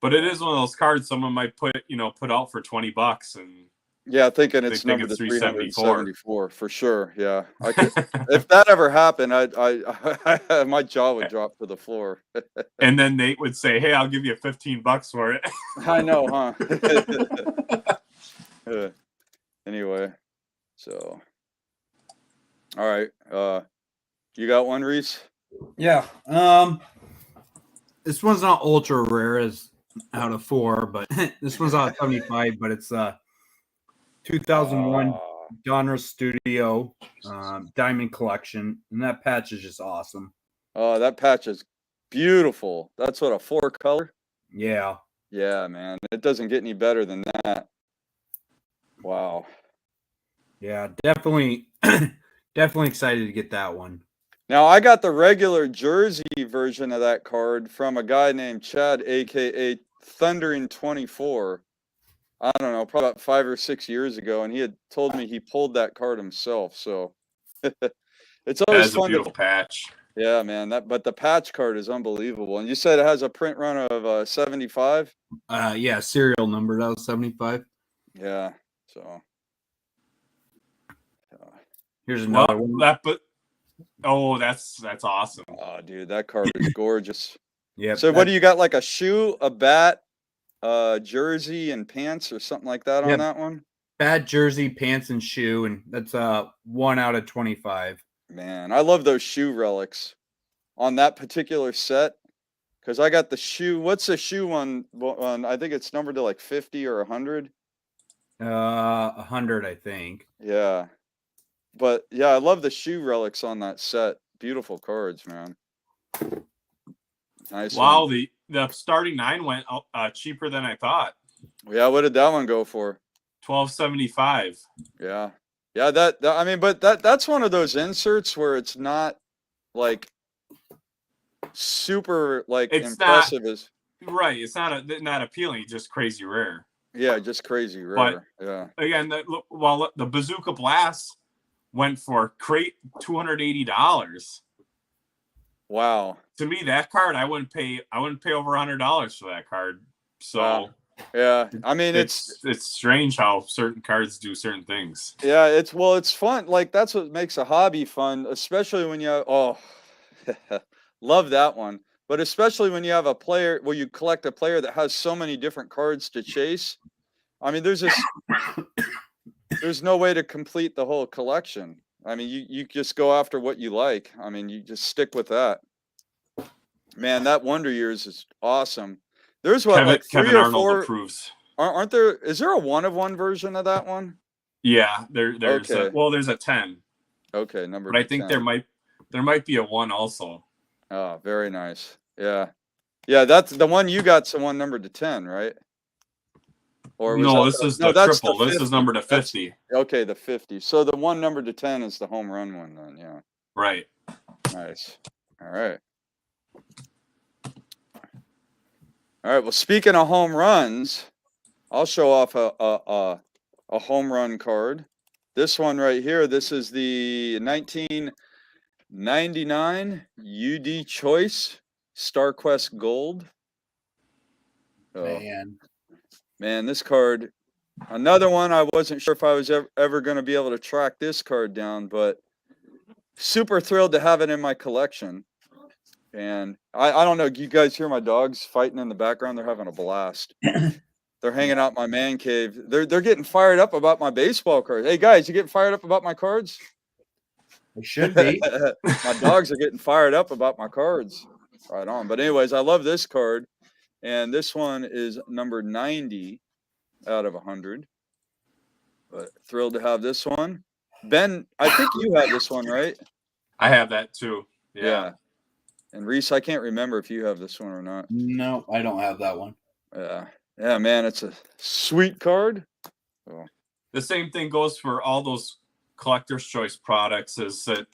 [SPEAKER 2] But it is one of those cards someone might put out for $20 and
[SPEAKER 1] yeah, thinking it's numbered to 374 for sure. Yeah, I could, if that ever happened, I my jaw would drop to the floor.
[SPEAKER 2] And then Nate would say, "Hey, I'll give you $15 for it."
[SPEAKER 1] I know, huh? Anyway, so all right, you got one, Rhys?
[SPEAKER 4] Yeah.
[SPEAKER 3] This one's not ultra rare as out of 4, but this one's out of 75, but it's 2001 Genre Studio Diamond Collection, and that patch is just awesome.
[SPEAKER 1] Oh, that patch is beautiful. That's what, a 4 color?
[SPEAKER 3] Yeah.
[SPEAKER 1] Yeah, man. It doesn't get any better than that. Wow.
[SPEAKER 3] Yeah, definitely definitely excited to get that one.
[SPEAKER 1] Now, I got the regular jersey version of that card from a guy named Chad, aka Thundering 24. I don't know, probably about 5 or 6 years ago, and he had told me he pulled that card himself. So it's always fun.
[SPEAKER 2] A beautiful patch.
[SPEAKER 1] Yeah, man. But the patch card is unbelievable. And you said it has a print run of 75.
[SPEAKER 3] Yeah, serial number. That was 75.
[SPEAKER 1] Yeah. So
[SPEAKER 3] here's another one.
[SPEAKER 2] That's awesome.
[SPEAKER 1] Oh, dude, that card is gorgeous.
[SPEAKER 3] Yeah.
[SPEAKER 1] So what do you got? Like a shoe, a bat, jersey, and pants, or something like that on that one?
[SPEAKER 3] Bat, jersey, pants, and shoe, and that's 1 out of 25.
[SPEAKER 1] Man, I love those shoe relics on that particular set because I got the shoe. What's the shoe one? I think it's numbered to like 50 or 100.
[SPEAKER 3] 100, I think.
[SPEAKER 1] Yeah, but yeah, I love the shoe relics on that set. Beautiful cards, man. Nice.
[SPEAKER 2] Wow, the starting 9 went cheaper than I thought.
[SPEAKER 1] Yeah, what did that one go for?
[SPEAKER 2] $12.75.
[SPEAKER 1] Yeah. Yeah, I mean, but that's one of those inserts where it's not like super impressive as
[SPEAKER 2] right. It's not appealing, just crazy rare.
[SPEAKER 1] Yeah, just crazy rare.
[SPEAKER 2] But
[SPEAKER 1] yeah.
[SPEAKER 2] Again, the Bazooka Blast went for crate $280.
[SPEAKER 1] Wow.
[SPEAKER 2] To me, that card I wouldn't pay over $100 for that card. So
[SPEAKER 1] wow. Yeah, I mean
[SPEAKER 2] it's strange how certain cards do certain things.
[SPEAKER 1] Yeah, it's fun. Like that's what makes a hobby fun, especially when you love that one. But especially when you have a player where you collect a player that has so many different cards to chase. I mean, there's no way to complete the whole collection. I mean, you just go after what you like. I mean, you just stick with that. Man, that Wonder Years is awesome. There's what, like 3
[SPEAKER 2] Kevin
[SPEAKER 1] or
[SPEAKER 2] Arnold
[SPEAKER 1] 4
[SPEAKER 2] approves.
[SPEAKER 1] Aren't there? Is there a 1-of-1 version of that one?
[SPEAKER 2] Yeah, there's
[SPEAKER 1] okay.
[SPEAKER 2] There's a 10.
[SPEAKER 1] Okay, number.
[SPEAKER 2] But I think
[SPEAKER 1] 10.
[SPEAKER 2] there might be a 1 also.
[SPEAKER 1] Oh, very nice. Yeah. Yeah, that's the one you got's the one numbered to 10, right? Or was
[SPEAKER 2] No,
[SPEAKER 1] that
[SPEAKER 2] this is
[SPEAKER 1] no,
[SPEAKER 2] the
[SPEAKER 1] that's
[SPEAKER 2] triple.
[SPEAKER 1] the
[SPEAKER 2] This is
[SPEAKER 1] 50.
[SPEAKER 2] number to
[SPEAKER 1] That's
[SPEAKER 2] 50.
[SPEAKER 1] okay, the 50. So the one numbered to 10 is the home run one then, yeah.
[SPEAKER 2] Right.
[SPEAKER 1] Nice. All right. All right. Well, speaking of home runs, I'll show off a home run card. This one right here, this is the 1999 UD Choice StarQuest Gold. Oh, man, this card, another one, I wasn't sure if I was ever going to be able to track this card down, but super thrilled to have it in my collection. And I don't know, you guys hear my dogs fighting in the background? They're having a blast. They're hanging out in my man cave. They're getting fired up about my baseball cards. Hey guys, you getting fired up about my cards?
[SPEAKER 4] It should be.
[SPEAKER 1] My dogs are getting fired up about my cards. Right on. But anyways, I love this card. And this one is number 90 out of 100. But thrilled to have this one. Ben, I think you have this one, right?
[SPEAKER 2] I have that too. Yeah.
[SPEAKER 1] And Rhys, I can't remember if you have this one or not.
[SPEAKER 4] No, I don't have that one.
[SPEAKER 1] Yeah, man, it's a sweet card. Oh.
[SPEAKER 2] The same thing goes for all those collector's choice products. Is that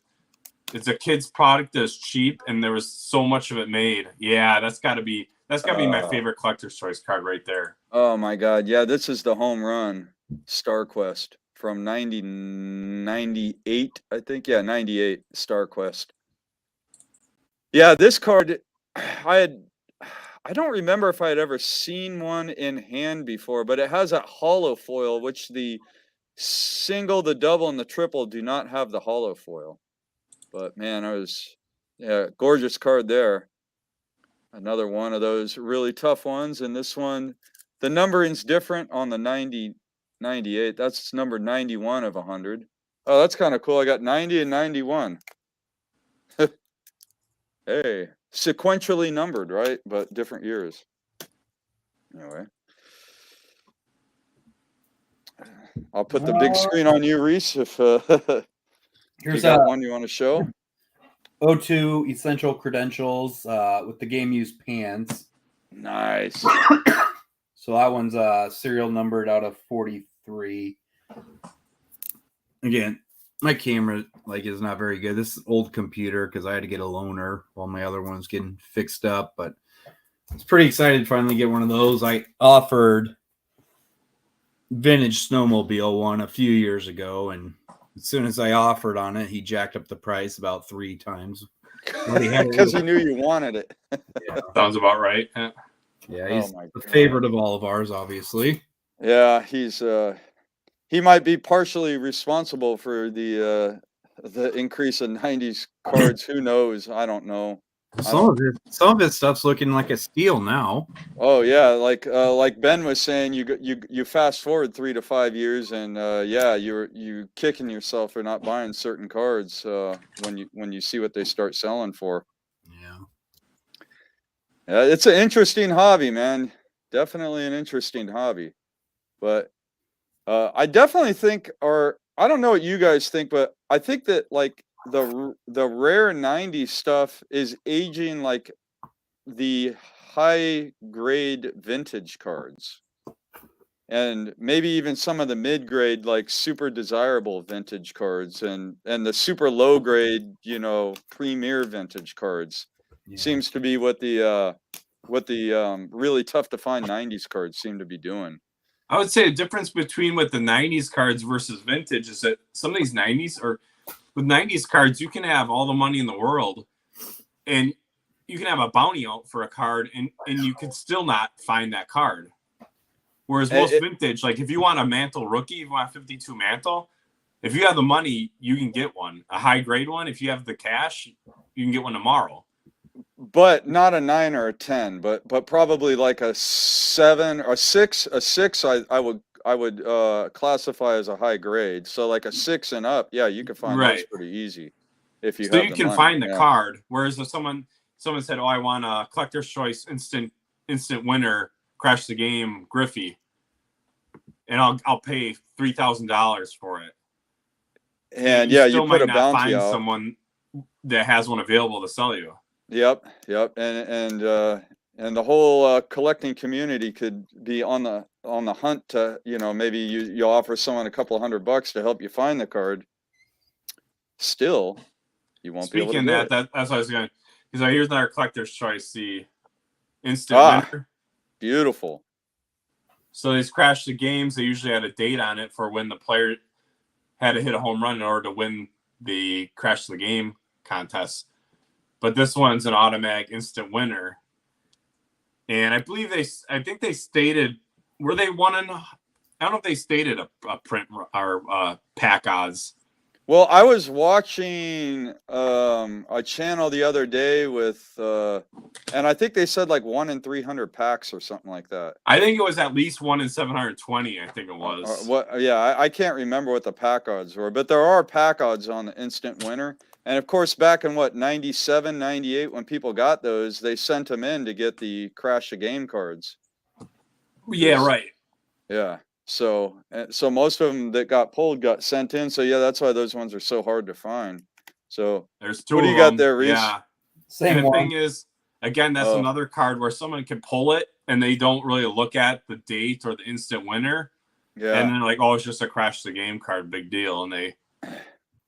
[SPEAKER 2] it's a kid's product that's cheap and there was so much of it made. Yeah, that's got to be my favorite collector's choice card right there.
[SPEAKER 1] Oh my God, yeah, this is the home run StarQuest from 98, I think. Yeah, 98 StarQuest. Yeah, this card, I don't remember if I had ever seen one in hand before, but it has that hollow foil, which the single, the double, and the triple do not have the hollow foil. But man, yeah, gorgeous card there. Another one of those really tough ones. And this one, the numbering's different on the 98. That's number 91 of 100. Oh, that's kind of cool. I got 90 and 91. Hey, sequentially numbered, right? But different years. Anyway. I'll put the big screen on you, Rhys, if
[SPEAKER 4] Here's
[SPEAKER 1] you got one you want to show.
[SPEAKER 4] O2 Essential Credentials with the game used pants.
[SPEAKER 1] Nice.
[SPEAKER 4] So that one's serial numbered out of 43.
[SPEAKER 3] Again, my camera is not very good. This is old computer because I had to get a loaner while my other one was getting fixed up. But I was pretty excited to finally get one of those. I offered Vintage Snowmobile one a few years ago, and as soon as I offered on it, he jacked up the price about 3 times.
[SPEAKER 1] Because he knew you wanted it.
[SPEAKER 3] Yeah.
[SPEAKER 2] Sounds about right.
[SPEAKER 3] Yeah, he's
[SPEAKER 1] Oh my
[SPEAKER 3] the
[SPEAKER 1] God.
[SPEAKER 3] favorite of all of ours, obviously.
[SPEAKER 1] Yeah, he might be partially responsible for the increase in 90s cards. Who knows? I don't know.
[SPEAKER 3] Some of his stuff's looking like a steal now.
[SPEAKER 1] Oh yeah, like Ben was saying, you fast forward 3 to 5 years, and yeah, you kicking yourself for not buying certain cards when you see what they start selling for. Yeah, it's an interesting hobby, man. Definitely an interesting hobby, but I definitely think, or I don't know what you guys think, but I think that the rare 90s stuff is aging like the high grade vintage cards, and maybe even some of the mid grade, like super desirable vintage cards, and the super low grade, premier vintage cards.
[SPEAKER 3] Yeah.
[SPEAKER 1] Seems to be what the really tough to find 90s cards seem to be doing.
[SPEAKER 2] I would say the difference between with the 90s cards versus vintage is that some of these 90s, or with 90s cards, you can have all the money in the world and you can have a bounty out for a card and you can still not find that card. Whereas most vintage, like if you want a Mantle rookie, if you want a 52 Mantle, if you have the money, you can get one. A high grade one, if you have the cash, you can get one tomorrow. But
[SPEAKER 1] not a 9 or a 10, but probably like a 7 or 6. A 6 I would classify as a high grade. So like a 6 and up, yeah, you can find those pretty easy if you. So
[SPEAKER 2] you can find the card. Whereas if someone said, "Oh, I want a collector's choice instant winner, crash the game Griffey," and I'll pay $3,000 for it.
[SPEAKER 1] And yeah, you put a bounty
[SPEAKER 2] find
[SPEAKER 1] out.
[SPEAKER 2] Someone that has one available to sell you.
[SPEAKER 1] Yep, yep, and the whole collecting community could be on the hunt to, maybe you offer someone a couple $100 to help you find the card. Still, you won't be able to
[SPEAKER 2] Speaking
[SPEAKER 1] do
[SPEAKER 2] of
[SPEAKER 1] it.
[SPEAKER 2] that's what I was going. Because here's another collector's choice: the instant winner.
[SPEAKER 1] Beautiful.
[SPEAKER 2] So these Crash the Games, they usually had a date on it for when the player had to hit a home run in order to win the Crash the Game contest. But this one's an automatic instant winner. And I think they stated, were they one in, I don't know if they stated a print or pack odds.
[SPEAKER 1] Well, I was watching a channel the other day with, and I think they said like 1 in 300 packs or something like that.
[SPEAKER 2] I think it was at least 1 in 720. I think it was.
[SPEAKER 1] What? Yeah, I can't remember what the pack odds were, but there are pack odds on the instant winner. And of course, back in 97, 98, when people got those, they sent them in to get the Crash the Game cards.
[SPEAKER 2] Yeah, right.
[SPEAKER 1] Yeah. So most of them that got pulled got sent in. So yeah, that's why those ones are so hard to find. So
[SPEAKER 2] there's two.
[SPEAKER 1] What do you got there, Rhys?
[SPEAKER 2] Yeah.
[SPEAKER 4] Same
[SPEAKER 2] and the
[SPEAKER 4] one.
[SPEAKER 2] thing is, again, that's another card where someone can pull it and they don't really look at the date or the instant winner.
[SPEAKER 1] Yeah.
[SPEAKER 2] And then like, oh, it's just a Crash the Game card, big deal, and they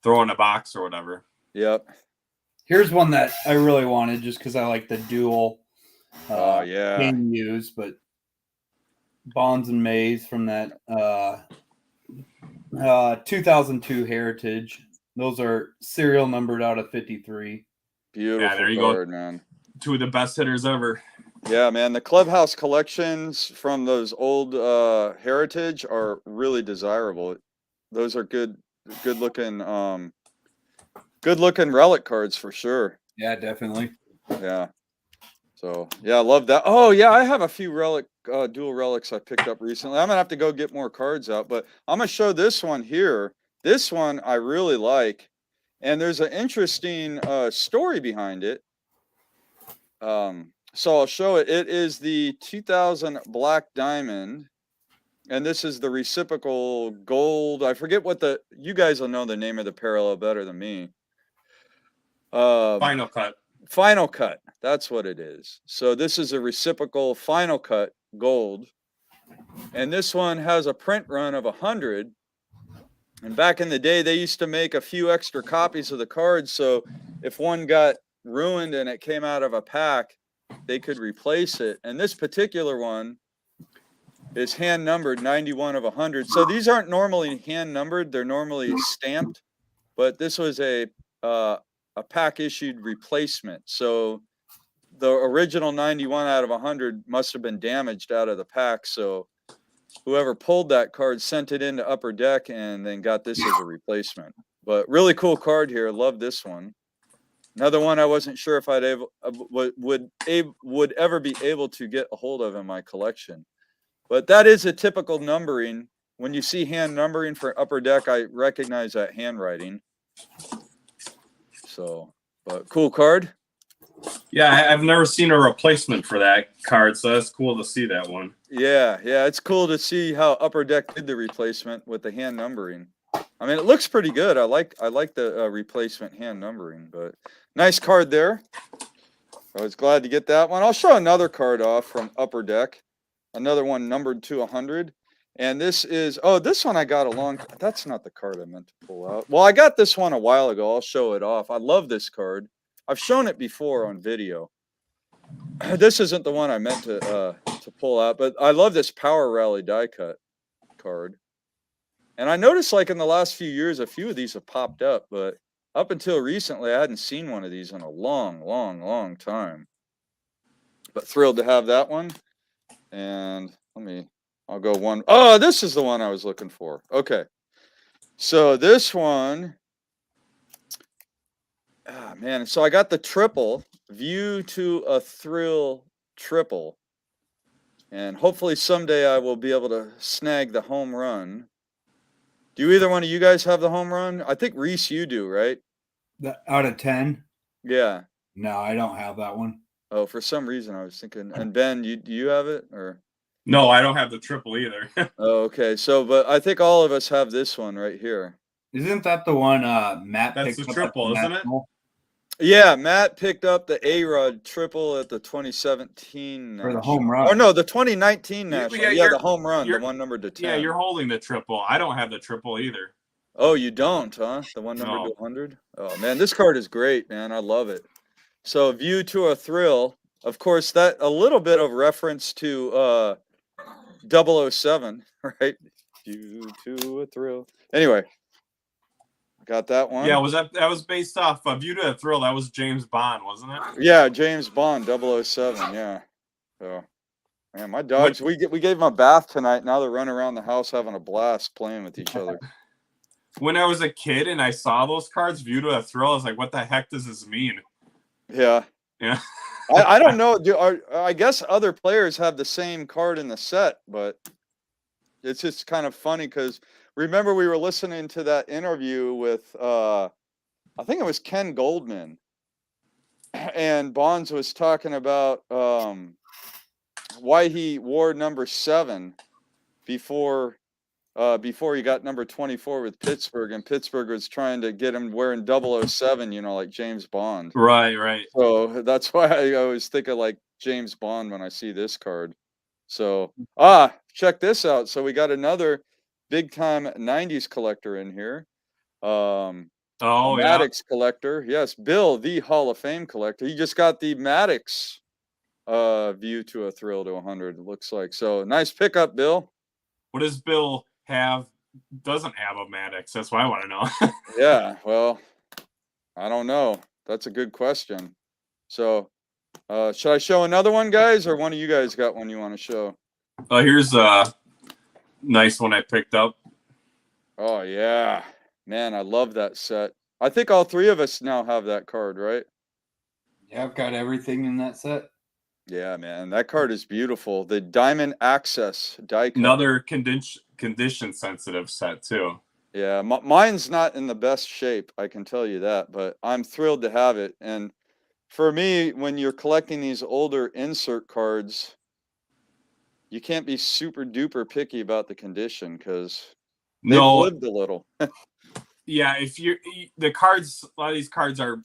[SPEAKER 2] throw in a box or whatever.
[SPEAKER 1] Yep.
[SPEAKER 4] Here's one that I really wanted just because I like the dual game use, but Bonds and Mays from that 2002 Heritage. Those are serial numbered out of 53.
[SPEAKER 1] Beautiful.
[SPEAKER 2] Yeah, there you
[SPEAKER 1] card,
[SPEAKER 2] go.
[SPEAKER 1] Man.
[SPEAKER 2] Two of the best hitters ever.
[SPEAKER 1] Yeah, man. The clubhouse collections from those old Heritage are really desirable. Those are good looking relic cards for sure.
[SPEAKER 4] Yeah, definitely.
[SPEAKER 1] Yeah. So yeah, I love that. Oh yeah, I have a few dual relics I picked up recently. I'm gonna have to go get more cards out, but I'm gonna show this one here. This one I really like, and there's an interesting story behind it. So I'll show it. It is the 2000 Black Diamond, and this is the reciprocal gold. I forget what you guys will know the name of the parallel better than me.
[SPEAKER 2] Final cut.
[SPEAKER 1] Final cut. That's what it is. So this is a reciprocal final cut gold. And this one has a print run of 100. And back in the day, they used to make a few extra copies of the cards. So if one got ruined and it came out of a pack, they could replace it. And this particular one is hand numbered 91 of 100. So these aren't normally hand numbered. They're normally stamped. But this was a pack issued replacement. So the original 91 out of 100 must have been damaged out of the pack. So whoever pulled that card sent it into Upper Deck and then got this as a replacement. But really cool card here. Love this one. Another one I wasn't sure if I'd would ever be able to get a hold of in my collection. But that is a typical numbering. When you see hand numbering for Upper Deck, I recognize that handwriting. So, but cool card.
[SPEAKER 2] Yeah, I've never seen a replacement for that card, so that's cool to see that one.
[SPEAKER 1] Yeah, it's cool to see how Upper Deck did the replacement with the hand numbering. I mean, it looks pretty good. I like the replacement hand numbering, but nice card there. I was glad to get that one. I'll show another card off from Upper Deck. Another one numbered to 100. And this is, this one I got that's not the card I meant to pull out. Well, I got this one a while ago. I'll show it off. I love this card. I've shown it before on video. This isn't the one I meant to pull out, but I love this Power Rally die cut card. And I noticed like in the last few years, a few of these have popped up, but up until recently, I hadn't seen one of these in a long, long, long time. But thrilled to have that one. And I'll go one. Oh, this is the one I was looking for. Okay. So this one, man. So I got the triple, View to a Thrill triple. And hopefully someday I will be able to snag the home run. Do either one of you guys have the home run? I think Rhys, you do, right?
[SPEAKER 4] Out of 10?
[SPEAKER 1] Yeah.
[SPEAKER 4] No, I don't have that one.
[SPEAKER 1] Oh, for some reason I was thinking. And Ben, do you have it or?
[SPEAKER 2] No, I don't have the triple either.
[SPEAKER 1] Oh, okay. So, but I think all of us have this one right here.
[SPEAKER 4] Isn't that the one Matt
[SPEAKER 2] That's
[SPEAKER 4] picked
[SPEAKER 2] the
[SPEAKER 4] up
[SPEAKER 2] triple,
[SPEAKER 4] at the
[SPEAKER 2] isn't it?
[SPEAKER 4] National?
[SPEAKER 1] Yeah, Matt picked up the A-Rod triple at the 2017
[SPEAKER 4] Or the
[SPEAKER 1] National.
[SPEAKER 4] home run.
[SPEAKER 1] Oh no, the 2019 National. Yeah,
[SPEAKER 2] you're-
[SPEAKER 1] the home run, the
[SPEAKER 2] you're-
[SPEAKER 1] one numbered to 10.
[SPEAKER 2] Yeah, you're holding the triple. I don't have the triple either.
[SPEAKER 1] Oh, you don't, huh? The one numbered
[SPEAKER 2] No.
[SPEAKER 1] to 100? Oh man, this card is great, man. I love it. So, View to a Thrill. Of course, that a little bit of reference to 007, right? View to a Thrill. Anyway, got that one.
[SPEAKER 2] Yeah, that was based off View to a Thrill. That was James Bond, wasn't it?
[SPEAKER 1] Yeah, James Bond 007, yeah. So, man, my dogs, we gave them a bath tonight. Now they're running around the house having a blast playing with each other.
[SPEAKER 2] When I was a kid and I saw those cards, View to a Thrill, I was like, what the heck does this mean?
[SPEAKER 1] Yeah.
[SPEAKER 2] Yeah.
[SPEAKER 1] I don't know. I guess other players have the same card in the set, but it's just kind of funny because remember we were listening to that interview with I think it was Ken Goldman, and Bonds was talking about why he wore number 7 before he got number 24 with Pittsburgh, and Pittsburgh was trying to get him wearing 007, like James Bond.
[SPEAKER 2] Right.
[SPEAKER 1] So that's why I always think of like James Bond when I see this card. So, check this out. So we got another big time 90s collector in here. Maddox collector. Yes, Bill, the Hall of Fame collector. He just got the Maddox View to a Thrill to 100, it looks like. So, nice pickup, Bill.
[SPEAKER 2] What does Bill have? Doesn't have a Maddox. That's what I want to know.
[SPEAKER 1] Yeah, well, I don't know. That's a good question. So, should I show another one, guys, or one of you guys got one you want to show?
[SPEAKER 2] Here's a nice one I picked up.
[SPEAKER 1] Oh, yeah. Man, I love that set. I think all 3 of us now have that card, right?
[SPEAKER 4] Yeah, I've got everything in that set.
[SPEAKER 1] Yeah, man, that card is beautiful. The Diamond Access die cut.
[SPEAKER 2] Another condition sensitive set too.
[SPEAKER 1] Yeah, mine's not in the best shape, I can tell you that, but I'm thrilled to have it. And for me, when you're collecting these older insert cards, you can't be super duper picky about the condition because they've lived a little.
[SPEAKER 2] Yeah, if the cards, a lot of these cards are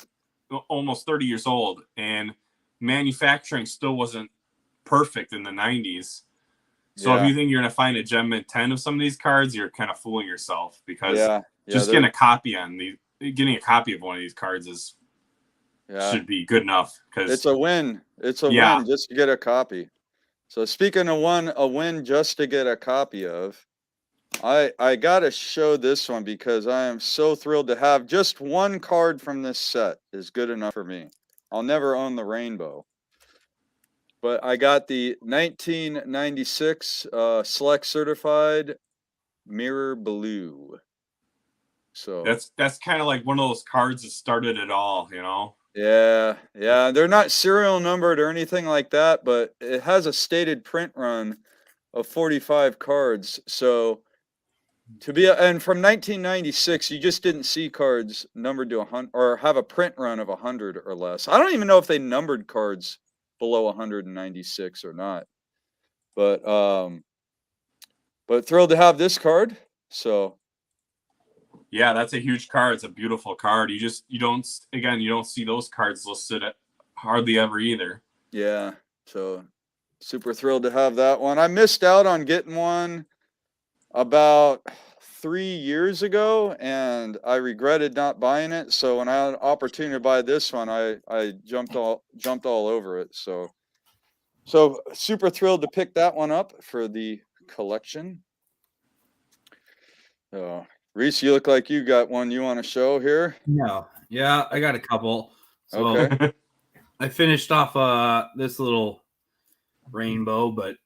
[SPEAKER 2] almost 30 years old, and manufacturing still wasn't perfect in the 90s. So if you think you're going to find a gem mint 10 of some of these cards, you're kind of fooling yourself, because getting a copy of one of these cards should be good enough. Because
[SPEAKER 1] it's a win. It's a win just to get a copy. So speaking of a win just to get a copy of, I got to show this one because I am so thrilled to have just one card from this set is good enough for me. I'll never own the rainbow. But I got the 1996 Select Certified Mirror Blue. So
[SPEAKER 2] that's kind of like one of those cards that started it all,
[SPEAKER 1] Yeah. They're not serial numbered or anything like that, but it has a stated print run of 45 cards. So and from 1996, you just didn't see cards numbered to 100 or have a print run of 100 or less. I don't even know if they numbered cards below 196 or not. But thrilled to have this card. So
[SPEAKER 2] yeah, that's a huge card. It's a beautiful card. You don't see those cards listed hardly ever either.
[SPEAKER 1] Yeah. So super thrilled to have that one. I missed out on getting one about 3 years ago, and I regretted not buying it. So when I had an opportunity to buy this one, I jumped all over it. So super thrilled to pick that one up for the collection. So Rhys, you look like you got one you want to show here.
[SPEAKER 3] No, yeah, I got a couple. So
[SPEAKER 1] okay.
[SPEAKER 3] I finished off this little rainbow, but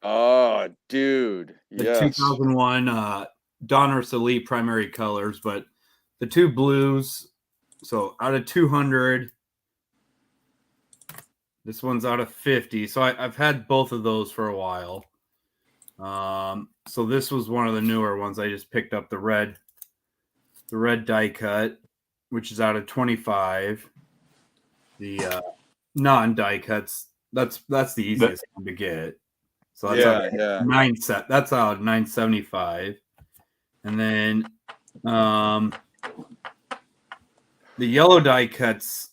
[SPEAKER 1] oh, dude,
[SPEAKER 3] the
[SPEAKER 1] yes.
[SPEAKER 3] 2001 Donruss Elite primary colors, but the 2 blues. So out of 200, this one's out of 50. So I've had both of those for a while. So this was one of the newer ones. I just picked up the red die cut, which is out of 25. The non-die cuts, that's the easiest one to get. So that's that's out 975. And then The yellow die cuts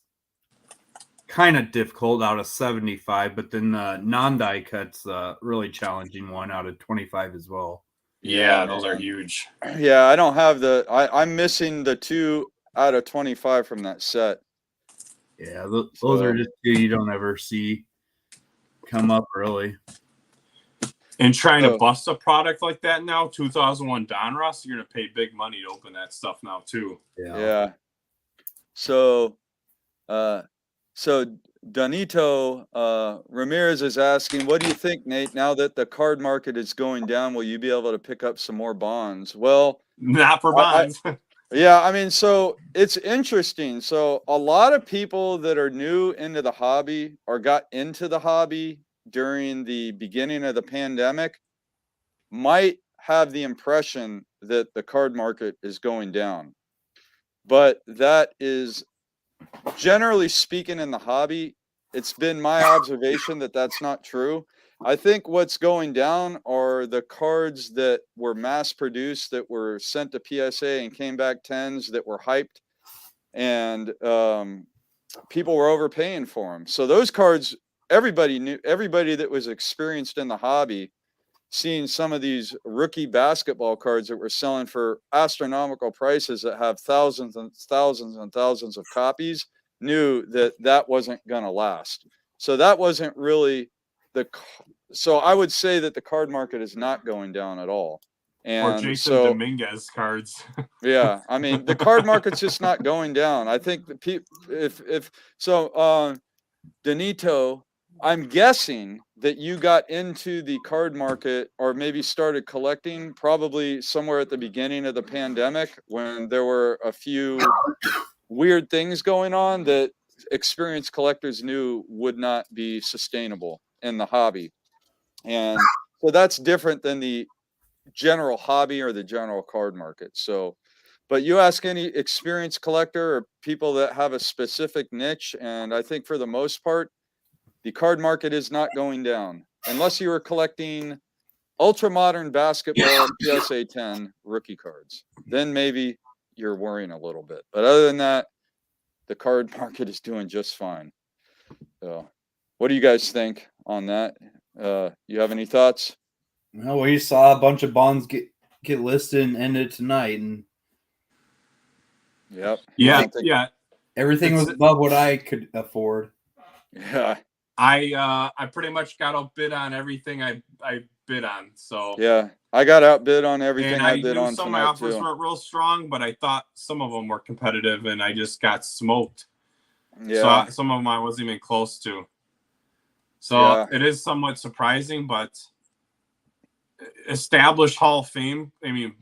[SPEAKER 3] kind of difficult out of 75, but then the non-die cuts really challenging one out of 25 as well.
[SPEAKER 2] Yeah, those are huge.
[SPEAKER 1] Yeah, I don't have I'm missing the 2 out of 25 from that set.
[SPEAKER 3] Yeah, those are just two you don't ever see come up really.
[SPEAKER 2] And trying to bust a product like that now, 2001 Donruss, you're going to pay big money to open that stuff now too.
[SPEAKER 1] Yeah. So Donito Ramirez is asking, what do you think, Nate, now that the card market is going down, will you be able to pick up some more bonds? Well,
[SPEAKER 2] not for bonds.
[SPEAKER 1] Yeah, I mean, so it's interesting. So a lot of people that are new into the hobby or got into the hobby during the beginning of the pandemic might have the impression that the card market is going down. But that is, generally speaking, in the hobby, it's been my observation that that's not true. I think what's going down are the cards that were mass produced, that were sent to PSA and came back 10s, that were hyped, and people were overpaying for them. So those cards, everybody that was experienced in the hobby, seeing some of these rookie basketball cards that were selling for astronomical prices that have thousands and thousands and thousands of copies, knew that that wasn't going to last. So that wasn't really so I would say that the card market is not going down at all. And
[SPEAKER 2] or Jason Dominguez cards.
[SPEAKER 1] Yeah, I mean, the card market's just not going down. I think the Donito, I'm guessing that you got into the card market or maybe started collecting probably somewhere at the beginning of the pandemic when there were a few weird things going on that experienced collectors knew would not be sustainable in the hobby. And so that's different than the general hobby or the general card market. So, but you ask any experienced collector or people that have a specific niche, and I think for the most part, the card market is not going down unless you are collecting ultra modern basketball PSA 10 rookie cards. Then maybe you're worrying a little bit. But other than that, the card market is doing just fine. So, what do you guys think on that? You have any thoughts?
[SPEAKER 4] Well, we saw a bunch of bonds get listed and ended tonight, and
[SPEAKER 1] Yep.
[SPEAKER 2] Yeah.
[SPEAKER 4] Everything was above what I could afford.
[SPEAKER 1] Yeah.
[SPEAKER 2] I pretty much got outbid on everything I bid on. So
[SPEAKER 1] yeah, I got outbid on everything
[SPEAKER 2] and
[SPEAKER 1] I bid on.
[SPEAKER 2] Some of my offers weren't real strong, but I thought some of them were competitive, and I just got smoked.
[SPEAKER 1] Yeah.
[SPEAKER 2] So some of them I wasn't even close to. So it is somewhat surprising, but established Hall of Fame. I mean,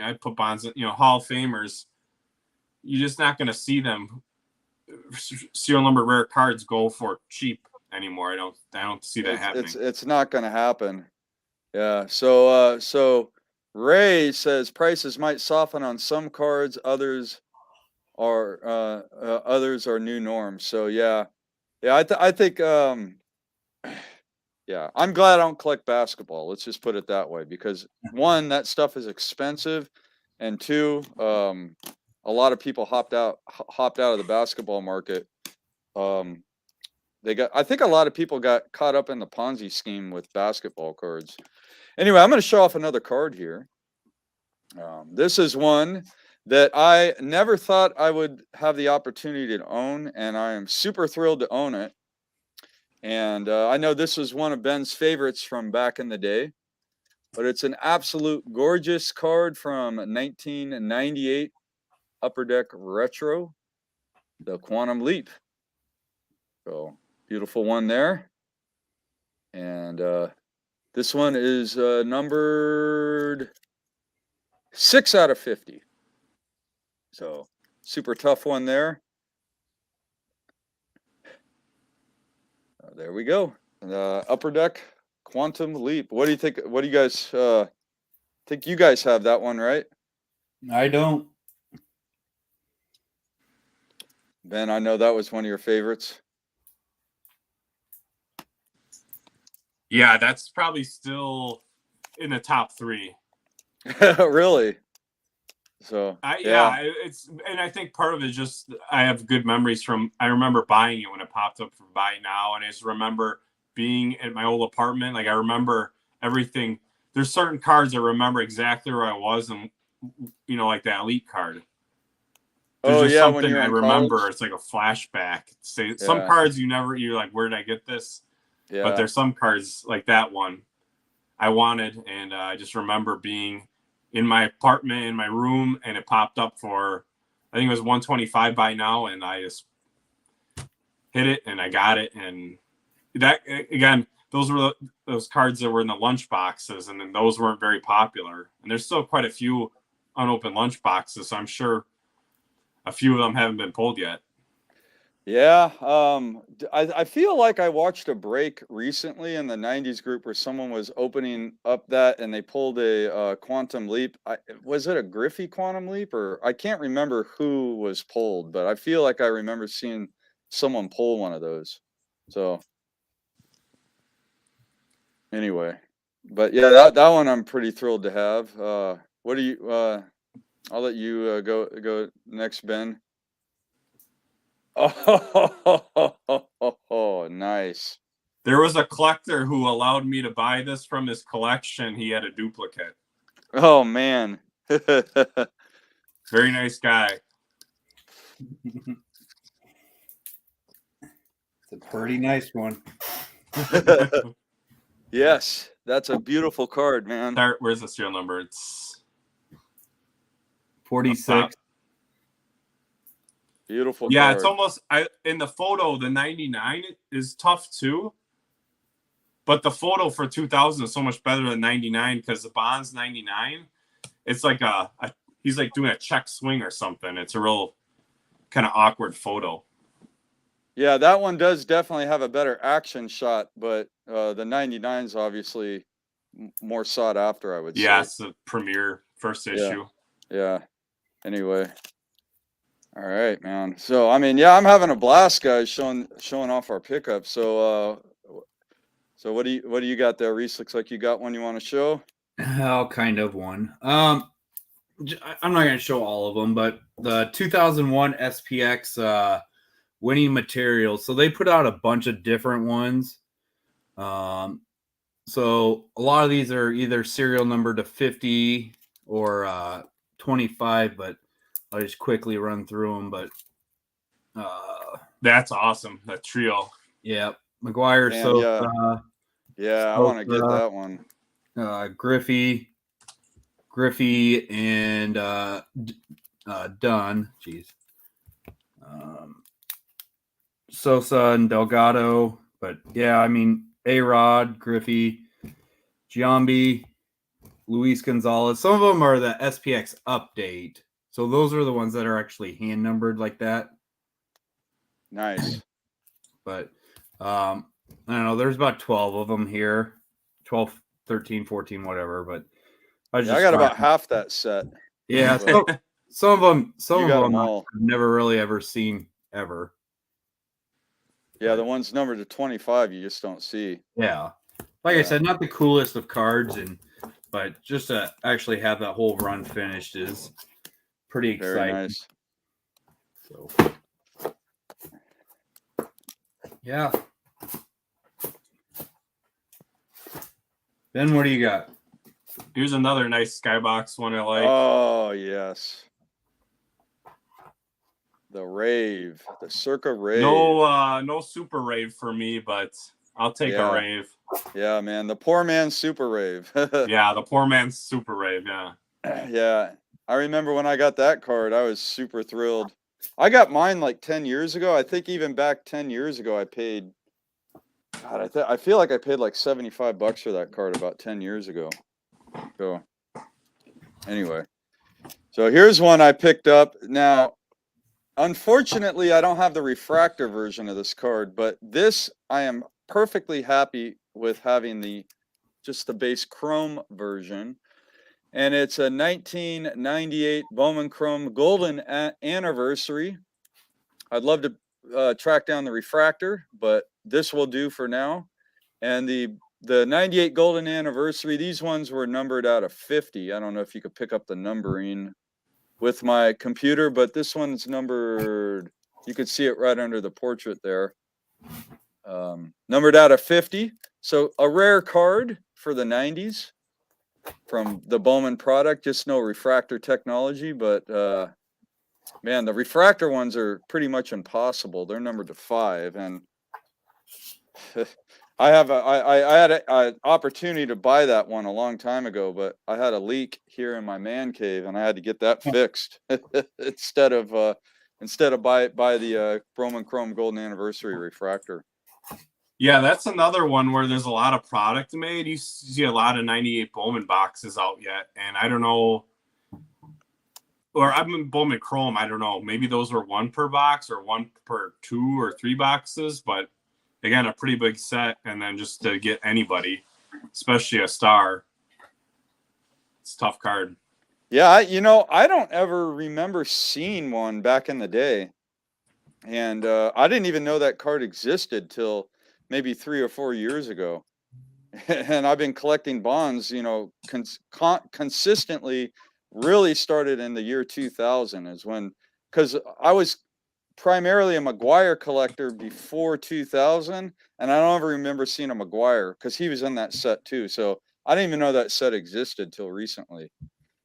[SPEAKER 2] I put bonds, Hall of Famers. You're just not going to see them serial number rare cards go for cheap anymore. I don't see that happening.
[SPEAKER 1] It's not going to happen. Yeah. So Ray says prices might soften on some cards. Others are new norms. So yeah. I think yeah, I'm glad I don't collect basketball. Let's just put it that way, because one, that stuff is expensive, and two, a lot of people hopped out of the basketball market. I think a lot of people got caught up in the Ponzi scheme with basketball cards. Anyway, I'm going to show off another card here. This is one that I never thought I would have the opportunity to own, and I am super thrilled to own it. And I know this was one of Ben's favorites from back in the day, but it's an absolute gorgeous card from 1998 Upper Deck Retro, the Quantum Leap. So beautiful one there. And this one is numbered 6 out of 50. So super tough one there. There we go. Upper Deck Quantum Leap. What do you think? What do you guys think? You guys have that one, right?
[SPEAKER 4] I don't.
[SPEAKER 1] Ben, I know that was one of your favorites.
[SPEAKER 2] Yeah, that's probably still in the top 3.
[SPEAKER 1] Really? So
[SPEAKER 2] it's, and I think part of it is just I have good memories from, I remember buying it when it popped up for buy now, and I just remember being at my old apartment. Like I remember everything. There's certain cards I remember exactly where I was, and like the elite card. There's just
[SPEAKER 1] when
[SPEAKER 2] something
[SPEAKER 1] you were
[SPEAKER 2] I
[SPEAKER 1] in
[SPEAKER 2] remember.
[SPEAKER 1] college?
[SPEAKER 2] It's like a flashback. Say some cards you're like, where did I get this?
[SPEAKER 1] Yeah.
[SPEAKER 2] But there's some cards like that one I wanted, and I just remember being in my apartment, in my room, and it popped up for, I think it was 125 by now, and I just hit it, and I got it, and that, again, those were those cards that were in the lunch boxes, and then those weren't very popular, and there's still quite a few unopened lunch boxes, so I'm sure a few of them haven't been pulled yet.
[SPEAKER 1] Yeah, I feel like I watched a break recently in the 90s group where someone was opening up that and they pulled a Quantum Leap. Was it a Griffey Quantum Leap, or I can't remember who was pulled, but I feel like I remember seeing someone pull one of those. So anyway, but yeah, that one I'm pretty thrilled to have. What do you? I'll let you go next, Ben. Oh, nice.
[SPEAKER 2] There was a collector who allowed me to buy this from his collection. He had a duplicate.
[SPEAKER 1] Oh, man.
[SPEAKER 2] Very nice guy.
[SPEAKER 4] It's a pretty nice one.
[SPEAKER 1] Yes, that's a beautiful card, man.
[SPEAKER 2] Where's the serial number? It's
[SPEAKER 3] 46.
[SPEAKER 1] Beautiful
[SPEAKER 2] yeah,
[SPEAKER 1] card.
[SPEAKER 2] it's almost, in the photo, the 99 is tough too. But the photo for 2000 is so much better than 99 because the Bond's 99. It's like he's like doing a check swing or something. It's a real kind of awkward photo.
[SPEAKER 1] Yeah, that one does definitely have a better action shot, but the 99 is obviously more sought after, I would say.
[SPEAKER 2] Yeah, it's the premiere first issue.
[SPEAKER 1] Yeah. Anyway. All right, man. So, I mean, yeah, I'm having a blast, guys, showing off our pickups. So, what do you got there, Rhys? Looks like you got one you want to show.
[SPEAKER 3] Oh, kind of one. I'm not going to show all of them, but the 2001 SPX winning materials. So they put out a bunch of different ones. So a lot of these are either serial number to 50 or 25, but I'll just quickly run through them. But
[SPEAKER 2] that's awesome. That trio.
[SPEAKER 3] Yeah, McGuire. Sosa.
[SPEAKER 1] Yeah, I want to get that one.
[SPEAKER 3] Griffey, and Dunn. Jeez. Sosa and Delgado. But yeah, I mean, A-Rod, Griffey, Giambi, Luis Gonzalez. Some of them are the SPX update. So those are the ones that are actually hand numbered like that.
[SPEAKER 1] Nice.
[SPEAKER 3] But I don't know. There's about 12 of them here. 12, 13, 14, whatever. But
[SPEAKER 1] I got about half that set.
[SPEAKER 3] Yeah. Some of them
[SPEAKER 1] all.
[SPEAKER 3] I've never really ever seen ever.
[SPEAKER 1] Yeah, the ones numbered to 25 you just don't see.
[SPEAKER 3] Yeah. Like I said, not the coolest of cards, but just to actually have that whole run finished is pretty exciting.
[SPEAKER 1] Very nice.
[SPEAKER 3] So, yeah. Ben, what do you got?
[SPEAKER 2] Here's another nice skybox one I like.
[SPEAKER 1] Oh, yes. The Rave, the Circa Rave.
[SPEAKER 2] No super Rave for me, but I'll take a Rave.
[SPEAKER 1] Yeah, man, the poor man's Super Rave.
[SPEAKER 2] Yeah, the poor man's Super Rave, yeah.
[SPEAKER 1] Yeah, I remember when I got that card, I was super thrilled. I got mine like 10 years ago. I think even back 10 years ago, I paid, God, I feel like I paid like $75 for that card about 10 years ago. So anyway, so here's one I picked up. Now, unfortunately, I don't have the Refractor version of this card, but this I am perfectly happy with having just the base chrome version. And it's a 1998 Bowman Chrome Golden Anniversary. I'd love to track down the Refractor, but this will do for now. And the 98 Golden Anniversary, these ones were numbered out of 50. I don't know if you could pick up the numbering. with my computer, but this one's numbered. You can see it right under the portrait there. Numbered out of 50. So a rare card for the 90s from the Bowman product. Just no refractor technology, but man, the refractor ones are pretty much impossible. They're numbered to 5, and I had an opportunity to buy that one a long time ago, but I had a leak here in my man cave, and I had to get that fixed instead of buy the Bowman Chrome Golden Anniversary refractor.
[SPEAKER 2] Yeah, that's another one where there's a lot of product made. You see a lot of 98 Bowman boxes out yet, and I don't know. Or I'm in Bowman Chrome. I don't know. Maybe those were 1 per box or 1 per 2 or 3 boxes, but again, a pretty big set. And then just to get anybody, especially a star, it's a tough card.
[SPEAKER 1] Yeah, I don't ever remember seeing one back in the day, and I didn't even know that card existed till maybe 3 or 4 years ago. And I've been collecting bonds, consistently. Really started in the year 2000 is when, because I was primarily a McGuire collector before 2000, and I don't ever remember seeing a McGuire because he was in that set too. So I didn't even know that set existed till recently.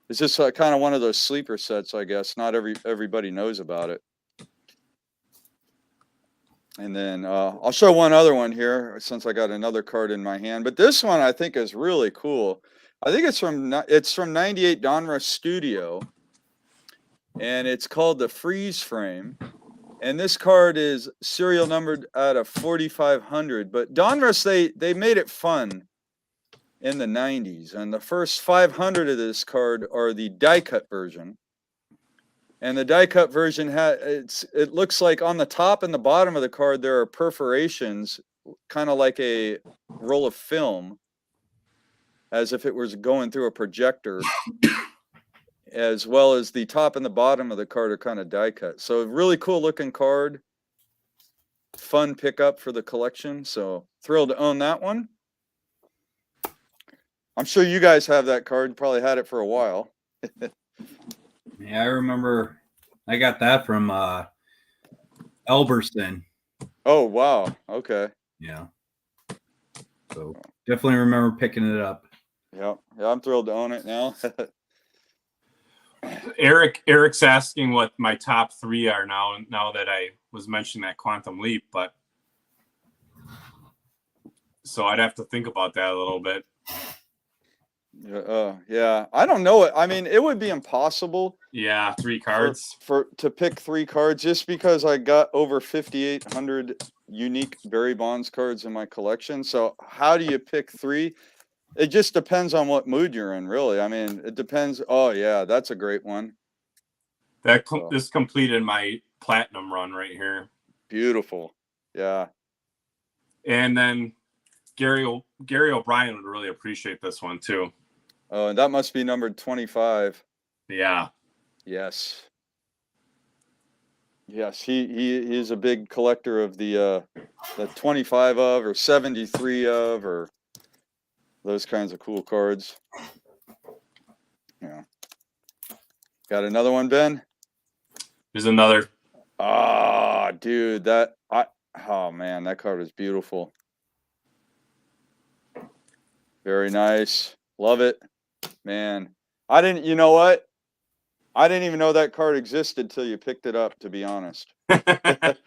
[SPEAKER 1] It's just kind of one of those sleeper sets, I guess. Not everybody knows about it. And then I'll show one other one here since I got another card in my hand. But this one I think is really cool. I think it's from 98 Donruss Studio, and it's called the Freeze Frame. And this card is serial numbered out of 4500. But Donruss, they made it fun in the 90s, and the first 500 of this card are the die cut version. And the die cut version it looks like on the top and the bottom of the card there are perforations, kind of like a roll of film, as if it was going through a projector, as well as the top and the bottom of the card are kind of die cut. So really cool looking card, fun pickup for the collection. So thrilled to own that one. I'm sure you guys have that card. Probably had it for a while.
[SPEAKER 4] Yeah, I remember I got that from Elberston.
[SPEAKER 1] Oh, wow. Okay.
[SPEAKER 4] Yeah. So definitely remember picking it up.
[SPEAKER 1] Yeah, I'm thrilled to own it now.
[SPEAKER 2] Eric's asking what my top 3 are now that I was mentioning that Quantum Leap, but so I'd have to think about that a little bit.
[SPEAKER 1] Yeah, I don't know it. I mean, it would be impossible.
[SPEAKER 2] Yeah, 3 cards
[SPEAKER 1] to pick 3 cards, just because I got over 5,800 unique Barry Bonds cards in my collection. So how do you pick 3? It just depends on what mood you're in, really. I mean, it depends. Oh yeah, that's a great one.
[SPEAKER 2] This completed my platinum run right here.
[SPEAKER 1] Beautiful. Yeah.
[SPEAKER 2] And then Gary O'Brien would really appreciate this one too.
[SPEAKER 1] Oh, and that must be numbered 25.
[SPEAKER 2] Yeah.
[SPEAKER 1] Yes. Yes, he is a big collector of the 25 of, or 73 of, or those kinds of cool cards. Yeah. Got another one, Ben?
[SPEAKER 2] There's another.
[SPEAKER 1] Ah, dude, oh man, that card is beautiful. Very nice. Love it. Man, you know what? I didn't even know that card existed till you picked it up, to be honest.
[SPEAKER 2] That's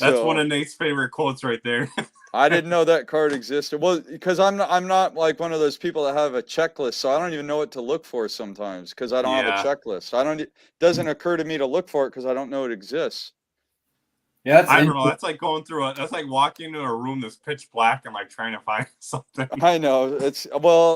[SPEAKER 2] one of Nate's favorite quotes right there.
[SPEAKER 1] I didn't know that card existed. Well, because I'm not like one of those people that have a checklist, so I don't even know what to look for sometimes because I don't have a checklist. It doesn't occur to me to look for it because I don't know it exists.
[SPEAKER 4] Yeah,
[SPEAKER 2] I don't know. That's like going through that's like walking into a room that's pitch black and like trying to find something.
[SPEAKER 1] I know.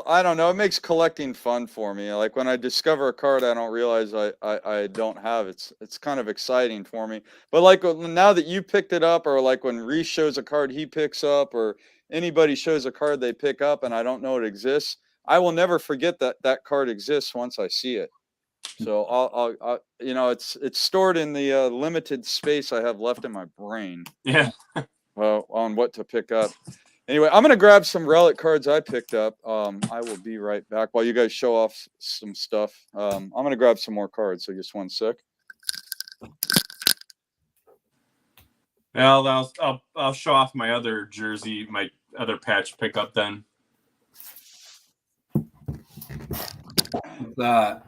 [SPEAKER 1] I don't know. It makes collecting fun for me. Like when I discover a card I don't realize I don't have, it's kind of exciting for me. But like now that you picked it up, or like when Rhys shows a card he picks up, or anybody shows a card they pick up and I don't know it exists, I will never forget that card exists once I see it. So I'll it's stored in the limited space I have left in my brain.
[SPEAKER 2] Yeah.
[SPEAKER 1] On what to pick up. Anyway, I'm gonna grab some relic cards I picked up. I will be right back while you guys show off some stuff. I'm gonna grab some more cards. So just one sec.
[SPEAKER 2] Well, I'll show off my other jersey, my other patch pickup then.
[SPEAKER 4] The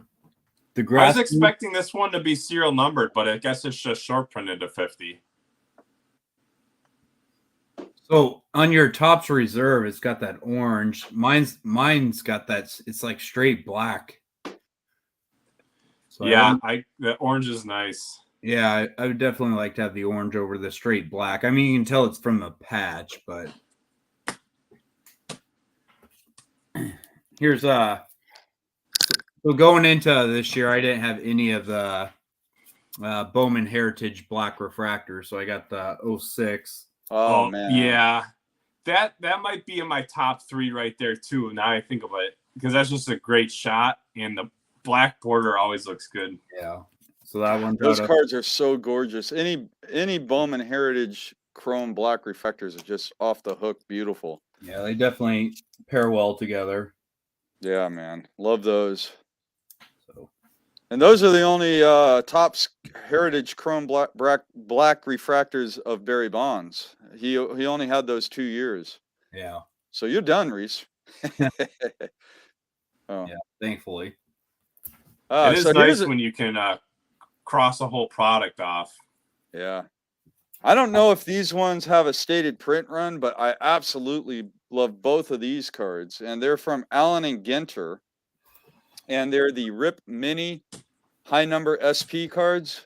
[SPEAKER 2] I
[SPEAKER 4] grass.
[SPEAKER 2] was expecting this one to be serial numbered, but I guess it's just short printed to 50.
[SPEAKER 3] So on your Topps Reserve, it's got that orange. Mine's got that. It's like straight black. So
[SPEAKER 2] Yeah, the orange is nice.
[SPEAKER 3] Yeah, I would definitely like to have the orange over the straight black. I mean, you can tell it's from a patch, but here's so going into this year, I didn't have any of the Bowman Heritage black refractor, so I got the 06.
[SPEAKER 1] Oh man,
[SPEAKER 2] yeah, that might be in my top 3 right there too. Now I think of it, because that's just a great shot, and the black border always looks good.
[SPEAKER 3] Yeah. So that one.
[SPEAKER 1] Those cards are so gorgeous. Any Bowman Heritage chrome black refractors are just off the hook beautiful.
[SPEAKER 3] Yeah, they definitely pair well together.
[SPEAKER 1] Yeah, man, love those.
[SPEAKER 3] So,
[SPEAKER 1] and those are the only Topps Heritage chrome black refractors of Barry Bonds. He only had those 2 years.
[SPEAKER 3] Yeah.
[SPEAKER 1] So you're done, Rhys.
[SPEAKER 3] Oh. Yeah, thankfully.
[SPEAKER 2] It is nice when you can cross a whole product off.
[SPEAKER 1] Yeah. I don't know if these ones have a stated print run, but I absolutely love both of these cards. And they're from Allen and Ginter. And they're the Rip Mini high number SP cards.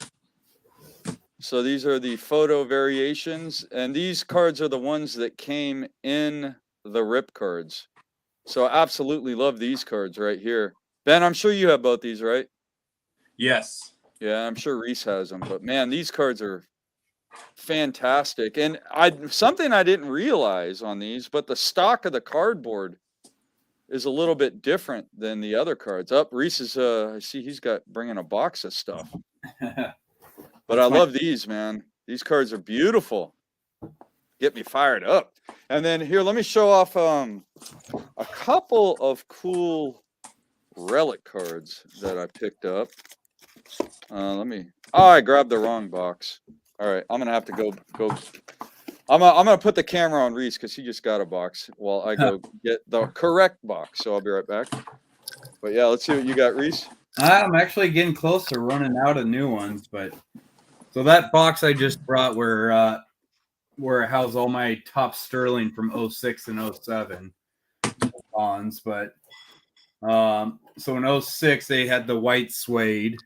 [SPEAKER 1] So these are the photo variations. And these cards are the ones that came in the Rip cards. So I absolutely love these cards right here. Ben, I'm sure you have both these, right?
[SPEAKER 2] Yes.
[SPEAKER 1] Yeah, I'm sure Rhys has them. But man, these cards are fantastic. And something I didn't realize on these, but the stock of the cardboard is a little bit different than the other cards. Rhys is I see he's got bringing a box of stuff. But I love these, man. These cards are beautiful. Get me fired up. And then here, let me show off a couple of cool relic cards that I picked up. I grabbed the wrong box. All right, I'm gonna have to go. I'm gonna put the camera on Rhys because he just got a box while I go get the correct box. So I'll be right back. But yeah, let's see what you got, Rhys.
[SPEAKER 3] I'm actually getting close to running out of new ones, but so that box I just brought where it housed all my top Sterling from 06 and 07 bonds, but so in 06 they had the white suede.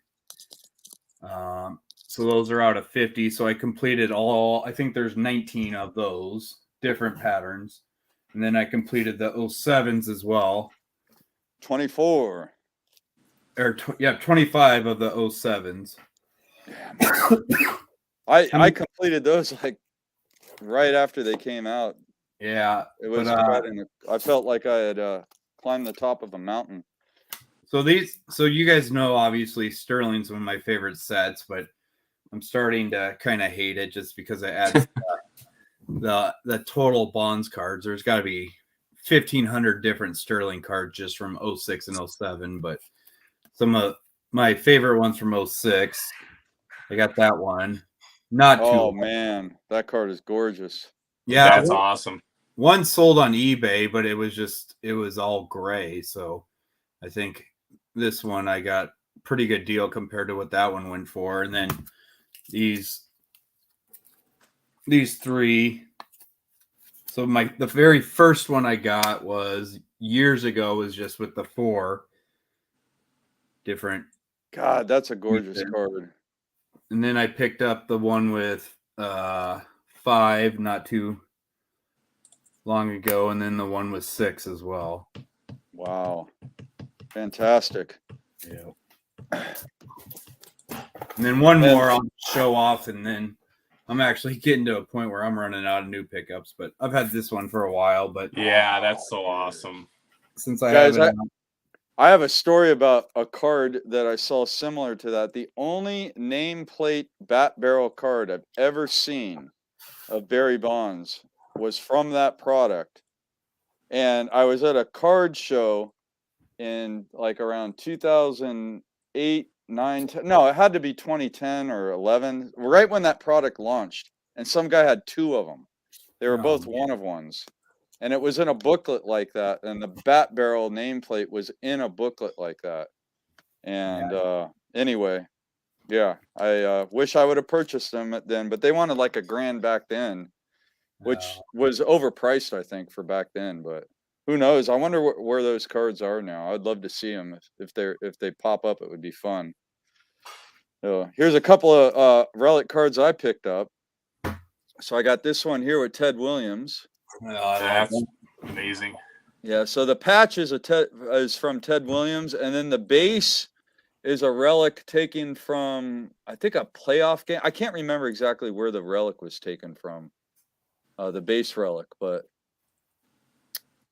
[SPEAKER 3] So those are out of 50. So I completed I think there's 19 of those different patterns. And then I completed the 07s as well.
[SPEAKER 1] 24.
[SPEAKER 3] 25 of the 07s.
[SPEAKER 1] Yeah, I completed those like right after they came out.
[SPEAKER 3] Yeah.
[SPEAKER 1] It was I felt like I had climbed the top of a mountain.
[SPEAKER 3] So you guys know, obviously Sterling's one of my favorite sets, but I'm starting to kind of hate it just because it adds the total bonds cards. There's got to be 1,500 different Sterling cards just from 06 and 07, but some of my favorite ones from 06, I got that one. Not too.
[SPEAKER 1] Oh man, that card is gorgeous.
[SPEAKER 3] Yeah,
[SPEAKER 2] that's awesome.
[SPEAKER 3] One sold on eBay, but it was all gray, so I think this one I got pretty good deal compared to what that one went for. And then these 3. So the very first one I got was years ago, was just with the 4 different.
[SPEAKER 1] God, that's a gorgeous card.
[SPEAKER 3] And then I picked up the one with 5 not too long ago, and then the one with 6 as well.
[SPEAKER 1] Wow. Fantastic.
[SPEAKER 3] Yeah. And then one more I'll show off, and then I'm actually getting to a point where I'm running out of new pickups, but I've had this one for a while. But
[SPEAKER 2] yeah, that's so awesome.
[SPEAKER 3] Since I
[SPEAKER 1] have a story about a card that I saw similar to that. The only nameplate bat barrel card I've ever seen of Barry Bonds was from that product. And I was at a card show in like around 2008, 9, 10. No, it had to be 2010 or 11, right when that product launched. And some guy had 2 of them. They were both one of ones. And it was in a booklet like that. And the Bat Barrel nameplate was in a booklet like that. And anyway, yeah, I wish I would have purchased them then, but they wanted like $1,000 back then, which was overpriced, I think, for back then. But who knows? I wonder where those cards are now. I'd love to see them if they pop up. It would be fun. So here's a couple of Relic cards I picked up. So I got this one here with Ted Williams.
[SPEAKER 2] That's amazing.
[SPEAKER 1] Yeah. So the patch is from Ted Williams, and then the base is a relic taken from, I think, a playoff game. I can't remember exactly where the relic was taken from, the base relic, but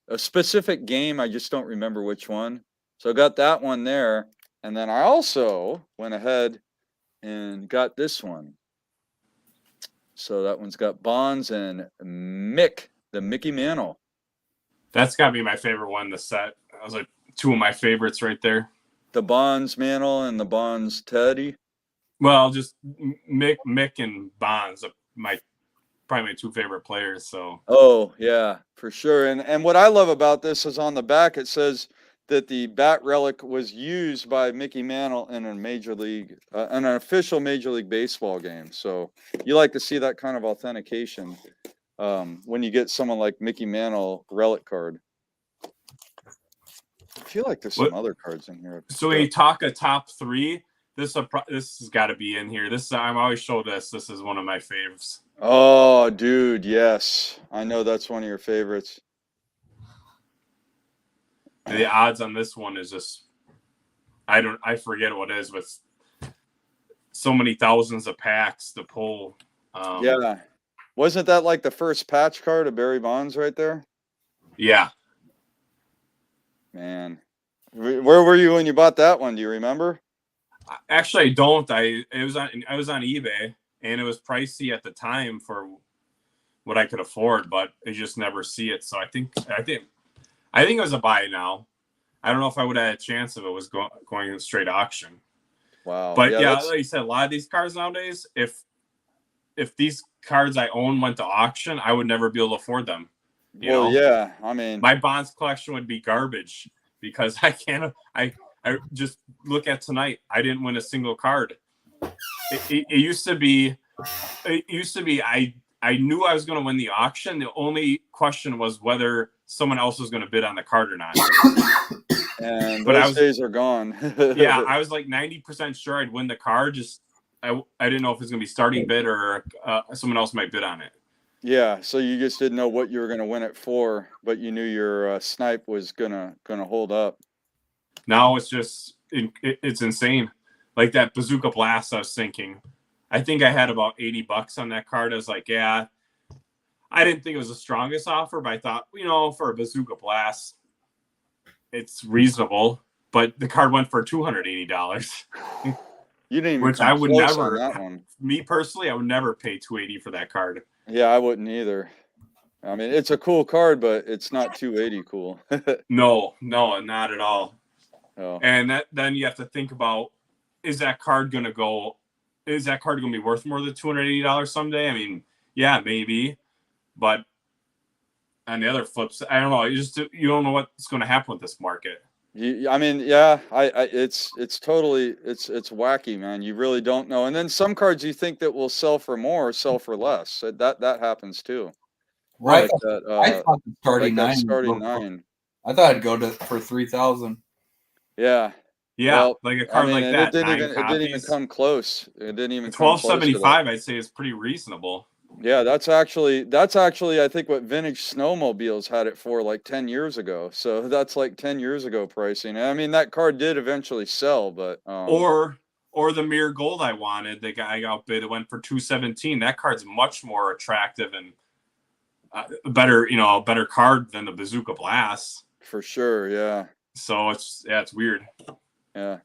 [SPEAKER 1] a specific game. I just don't remember which one. So I got that one there. And then I also went ahead and got this one. So that one's got Bonds and Mick, the Mickey Mantle.
[SPEAKER 2] That's got to be my favorite one, the set. I was like 2 of my favorites right there.
[SPEAKER 1] The Bonds Mantle and the Bonds Teddy.
[SPEAKER 2] Well, just Mick and Bonds, probably my 2 favorite players. So.
[SPEAKER 1] Oh yeah, for sure. And what I love about this is on the back it says that the Bat Relic was used by Mickey Mantle in a major league, an official Major League Baseball game. So you like to see that kind of authentication when you get someone like Mickey Mantle Relic card. I feel like there's some other cards in here.
[SPEAKER 2] So when you talk a top 3, this has got to be in here. I'm always show this. This is one of my faves.
[SPEAKER 1] Oh, dude, yes, I know that's one of your favorites.
[SPEAKER 2] The odds on this one is just, I forget what it is, with so many thousands of packs to pull.
[SPEAKER 1] Yeah, wasn't that like the first patch card of Barry Bonds right there?
[SPEAKER 2] Yeah.
[SPEAKER 1] Man, where were you when you bought that one? Do you remember?
[SPEAKER 2] Actually, I don't. I was on eBay, and it was pricey at the time for what I could afford, but I just never see it. So I think it was a buy now. I don't know if I would have had a chance if it was going straight auction.
[SPEAKER 1] Wow.
[SPEAKER 2] But yeah, like you said, a lot of these cards nowadays, if these cards I own went to auction, I would never be able to afford them. You know?
[SPEAKER 1] Yeah. I mean,
[SPEAKER 2] my Bonds collection would be garbage because I just look at tonight. I didn't win a single card. It used to be I knew I was going to win the auction. The only question was whether someone else was going to bid on the card or not.
[SPEAKER 1] And those days are gone.
[SPEAKER 2] Yeah, I was like 90% sure I'd win the card. Just I didn't know if it was going to be starting bid or someone else might bid on it.
[SPEAKER 1] Yeah, so you just didn't know what you were going to win it for, but you knew your snipe was gonna hold up.
[SPEAKER 2] Now it's just it's insane. Like that Bazooka Blast, I was thinking. I think I had about $80 on that card. I was like, yeah, I didn't think it was the strongest offer, but I thought, for a Bazooka Blast, it's reasonable. But the card went for $280.
[SPEAKER 1] You didn't even
[SPEAKER 2] which I would never.
[SPEAKER 1] On that one.
[SPEAKER 2] Me personally, I would never pay $280 for that card.
[SPEAKER 1] Yeah, I wouldn't either. I mean, it's a cool card, but it's not $280 cool.
[SPEAKER 2] No, not at all.
[SPEAKER 1] Oh.
[SPEAKER 2] And then you have to think about, is that card going to be worth more than $280 someday? I mean, yeah, maybe. But on the other flips, I don't know. You don't know what's going to happen with this market.
[SPEAKER 1] I mean, yeah, it's totally, it's wacky, man. You really don't know. And then some cards you think that will sell for more, sell for less. That happens too.
[SPEAKER 4] Right.
[SPEAKER 1] Like
[SPEAKER 4] I thought the starting
[SPEAKER 1] like
[SPEAKER 4] nine. I thought it'd go for 3,000.
[SPEAKER 1] Yeah.
[SPEAKER 2] Yeah,
[SPEAKER 1] well,
[SPEAKER 2] like a card like that.
[SPEAKER 1] It didn't even come close. It didn't even.
[SPEAKER 2] $12.75, I'd say, is pretty reasonable.
[SPEAKER 1] Yeah, that's actually I think what vintage snowmobiles had it for like 10 years ago. So that's like 10 years ago pricing. I mean, that card did eventually sell, but
[SPEAKER 2] or the Mirror Gold I wanted, the guy outbid. It went for $217. That card's much more attractive and a better card than the Bazooka Blast.
[SPEAKER 1] For sure, yeah.
[SPEAKER 2] So it's weird.
[SPEAKER 1] Yeah.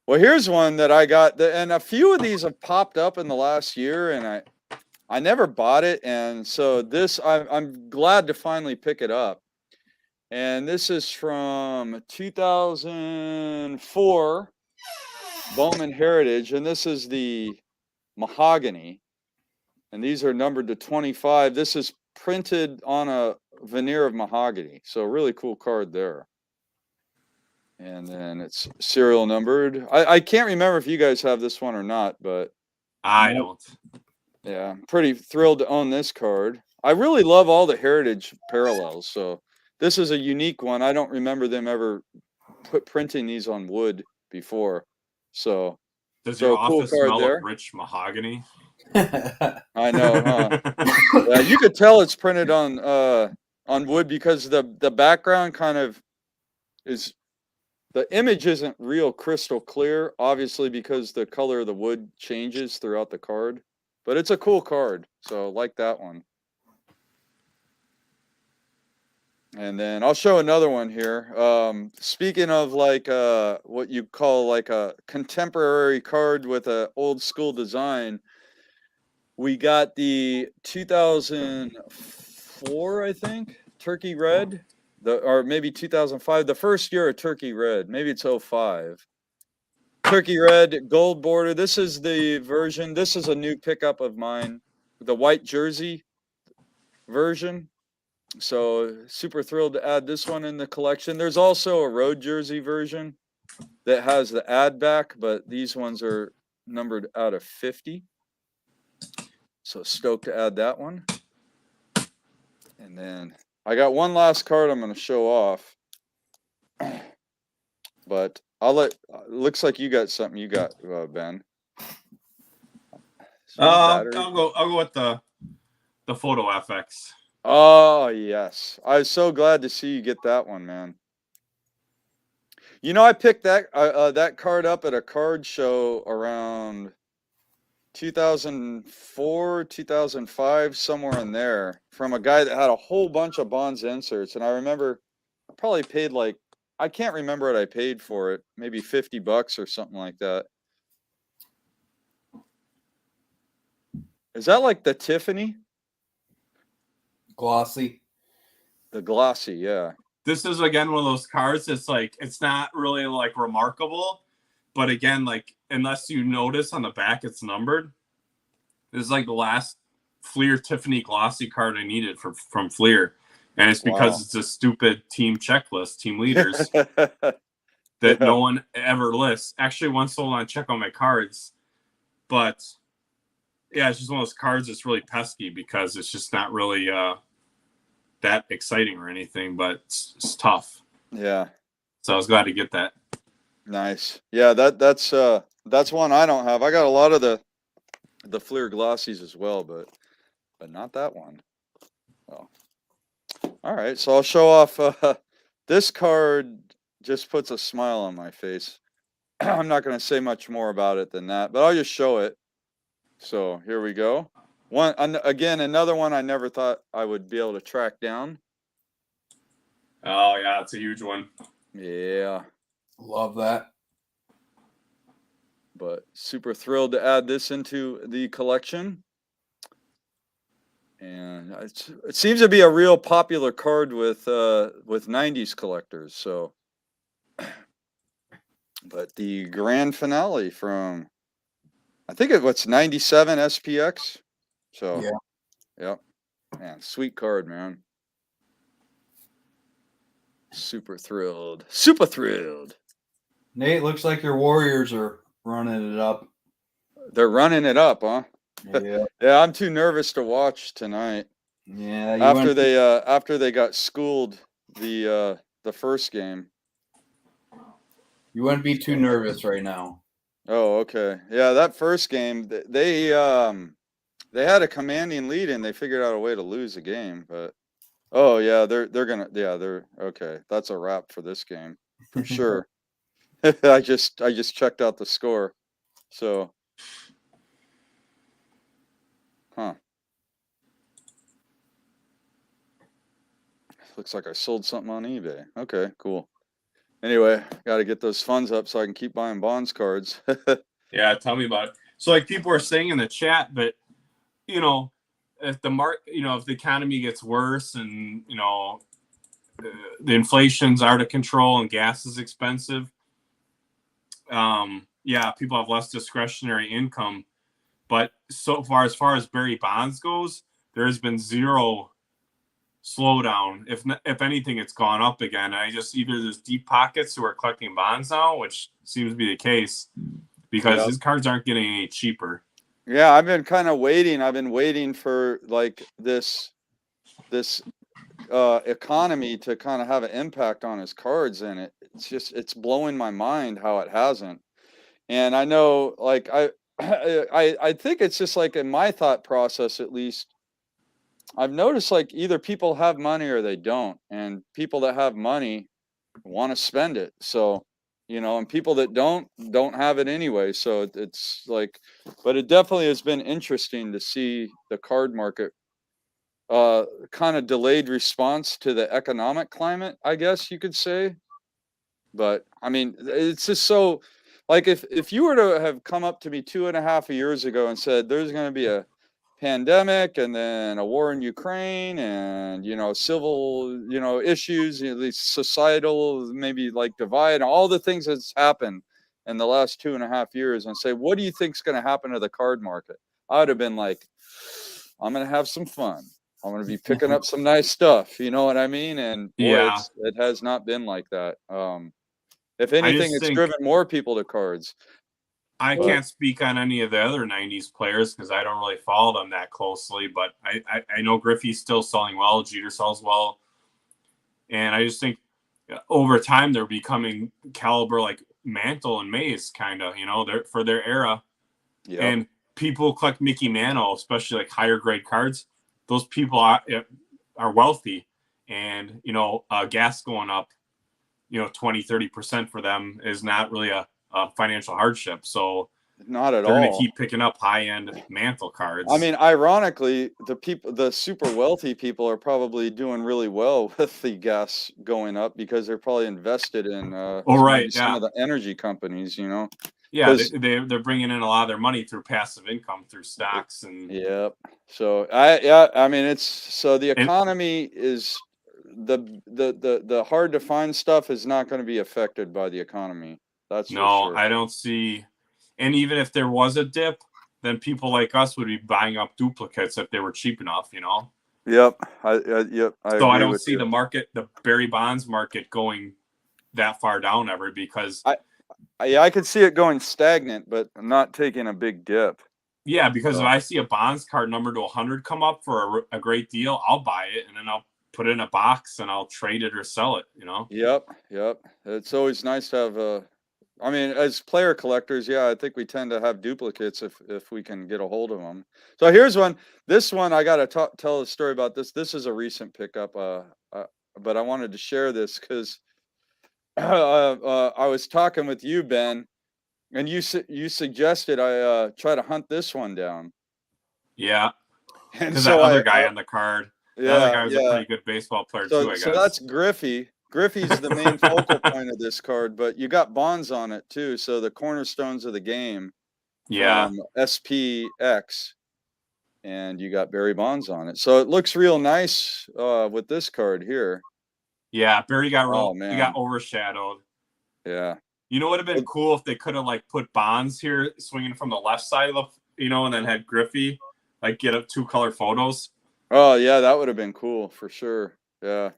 [SPEAKER 1] Well, here's one that I got, and a few of these have popped up in the last year, and I never bought it, and so this I'm glad to finally pick it up. And this is from 2004 Bowman Heritage, and this is the mahogany, and these are numbered to 25. This is printed on a veneer of mahogany, so really cool card there. And then it's serial numbered. I can't remember if you guys have this one or not, but
[SPEAKER 2] I don't.
[SPEAKER 1] yeah, I'm pretty thrilled to own this card. I really love all the Heritage parallels, so this is a unique one. I don't remember them ever printing these on wood before. So,
[SPEAKER 2] does your
[SPEAKER 1] cool
[SPEAKER 2] office
[SPEAKER 1] card
[SPEAKER 2] smell
[SPEAKER 1] there.
[SPEAKER 2] of rich mahogany?
[SPEAKER 1] I know, huh? Yeah, you could tell it's printed on wood because the background kind of is, the image isn't real crystal clear, obviously, because the color of the wood changes throughout the card. But it's a cool card, so like that one. And then I'll show another one here. Speaking of like what you call like a contemporary card with a old school design, we got the 2004, I think, Turkey Red, or maybe 2005, the first year of Turkey Red. Maybe it's 05. Turkey Red, gold border. This is the version. This is a new pickup of mine, the white jersey version. So super thrilled to add this one in the collection. There's also a road jersey version that has the ad back, but these ones are numbered out of 50. So stoked to add that one. And then I got one last card I'm going to show off. But I'll let, looks like you got something you got, Ben.
[SPEAKER 2] I'll go with the Photo FX.
[SPEAKER 1] Oh, yes. I was so glad to see you get that one, man. You know, I picked that card up at a card show around 2004, 2005, somewhere in there, from a guy that had a whole bunch of Bonds inserts. And I remember I probably paid like, I can't remember what I paid for it, maybe $50 or something like that. Is that like the Tiffany?
[SPEAKER 4] Glossy.
[SPEAKER 1] The glossy, yeah.
[SPEAKER 2] This is again one of those cards that's like, it's not really like remarkable, but again, like unless you notice on the back it's numbered. This is like the last Fleer Tiffany glossy card I needed from Fleer, and it's because it's a stupid team checklist, team leaders that no one ever lists. Actually, one sold on Check on My Cards, but yeah, it's just one of those cards that's really pesky because it's just not really that exciting or anything, but it's tough.
[SPEAKER 1] Yeah.
[SPEAKER 2] So I was glad to get that.
[SPEAKER 1] Nice. Yeah, that's one I don't have. I got a lot of the Fleer glossies as well, but not that one. Oh. All right, so I'll show off this card. Just puts a smile on my face. I'm not going to say much more about it than that, but I'll just show it. So here we go. Again, another one I never thought I would be able to track down.
[SPEAKER 2] Oh yeah, it's a huge one.
[SPEAKER 1] Yeah.
[SPEAKER 4] Love that.
[SPEAKER 1] But super thrilled to add this into the collection. And it seems to be a real popular card with 90s collectors. So, but the grand finale from, I think what's 97 SPX. So,
[SPEAKER 4] yeah.
[SPEAKER 1] Yep. Man, sweet card, man. Super thrilled. Super thrilled.
[SPEAKER 4] Nate, looks like your Warriors are running it up.
[SPEAKER 1] They're running it up, huh?
[SPEAKER 4] Yeah.
[SPEAKER 1] Yeah, I'm too nervous to watch tonight.
[SPEAKER 4] Yeah.
[SPEAKER 1] After they got schooled the first game.
[SPEAKER 4] You wouldn't be too nervous right now.
[SPEAKER 1] Oh, okay. Yeah, that first game, they had a commanding lead and they figured out a way to lose the game, but oh yeah, they're okay. That's a wrap for this game for sure. I just checked out the score. So looks like I sold something on eBay. Okay, cool. Anyway, got to get those funds up so I can keep buying Bonds cards.
[SPEAKER 2] Yeah, tell me about it. So like people are saying in the chat, but you know, if if the economy gets worse and the inflation's out of control and gas is expensive, people have less discretionary income. But so far, as far as Barry Bonds goes, there has been zero slowdown. If anything, it's gone up again. I just either there's deep pockets who are collecting bonds now, which seems to be the case, because his cards aren't getting any cheaper.
[SPEAKER 1] Yeah, I've been kind of waiting. I've been waiting for like this economy to kind of have an impact on his cards, and it's blowing my mind how it hasn't. And I know, like I think it's just like in my thought process, at least, I've noticed like either people have money or they don't, and people that have money want to spend it. So, and people that don't have it anyway. So it's like, but it definitely has been interesting to see the card market kind of delayed response to the economic climate, I guess you could say. But I mean, it's just so, like, if you were to have come up to me 2.5 years ago and said there's going to be a pandemic and then a war in Ukraine and civil issues, these societal maybe like divide, all the things that's happened in the last 2.5 years, and say, what do you think's going to happen to the card market? I would have been like, I'm going to have some fun. I'm going to be picking up some nice stuff. You know what I mean? And boy, it has not been like that. If anything, it's driven more people to cards.
[SPEAKER 2] I can't speak on any of the other 90s players because I don't really follow them that closely, but I know Griffey's still selling well. Jeter sells well. And I just think over time they're becoming caliber like Mantle and Mays, kind of, they're for their era. Yep. And people collect Mickey Mantle, especially like higher grade cards. Those people are wealthy, and gas going up 20-30% for them is not really a financial hardship. So
[SPEAKER 1] not at all.
[SPEAKER 2] They're going to keep picking up high-end Mantle cards.
[SPEAKER 1] I mean, ironically, the super wealthy people are probably doing really well with the gas going up because they're probably invested in some of the energy companies,
[SPEAKER 2] Yeah, they're bringing in a lot of their money through passive income through stocks and.
[SPEAKER 1] Yep. So I mean, the economy is the hard to find stuff is not going to be affected by the economy. That's
[SPEAKER 2] no,
[SPEAKER 1] for sure.
[SPEAKER 2] I don't see. And even if there was a dip, then people like us would be buying up duplicates if they were cheap enough,
[SPEAKER 1] Yep.
[SPEAKER 2] So I don't see the market, the Barry Bonds market, going that far down ever, because
[SPEAKER 1] I could see it going stagnant, but not taking a big dip.
[SPEAKER 2] Yeah, because if I see a Bonds card number to 100 come up for a great deal, I'll buy it and then I'll put it in a box and I'll trade it or sell it,
[SPEAKER 1] Yep. It's always nice to have I mean, as player collectors, I think we tend to have duplicates if we can get a hold of them. So here's one. This one, I got to tell a story about this. This is a recent pickup, but I wanted to share this because I was talking with you, Ben, and you suggested I try to hunt this one down.
[SPEAKER 2] Yeah, because that other guy on the card, the other guy was a pretty good baseball player too, I guess.
[SPEAKER 1] So that's Griffey. Griffey's the main focal point of this card, but you got Bonds on it too. So the cornerstones of the game, SPX, and you got Barry Bonds on it. So it looks real nice with this card here.
[SPEAKER 2] Yeah, Barry got he got overshadowed.
[SPEAKER 1] Yeah.
[SPEAKER 2] It would have been cool if they could have put Bonds here swinging from the left side of the, and then had Griffey get up 2-color photos.
[SPEAKER 1] Oh yeah, that would have been cool for sure. Yeah.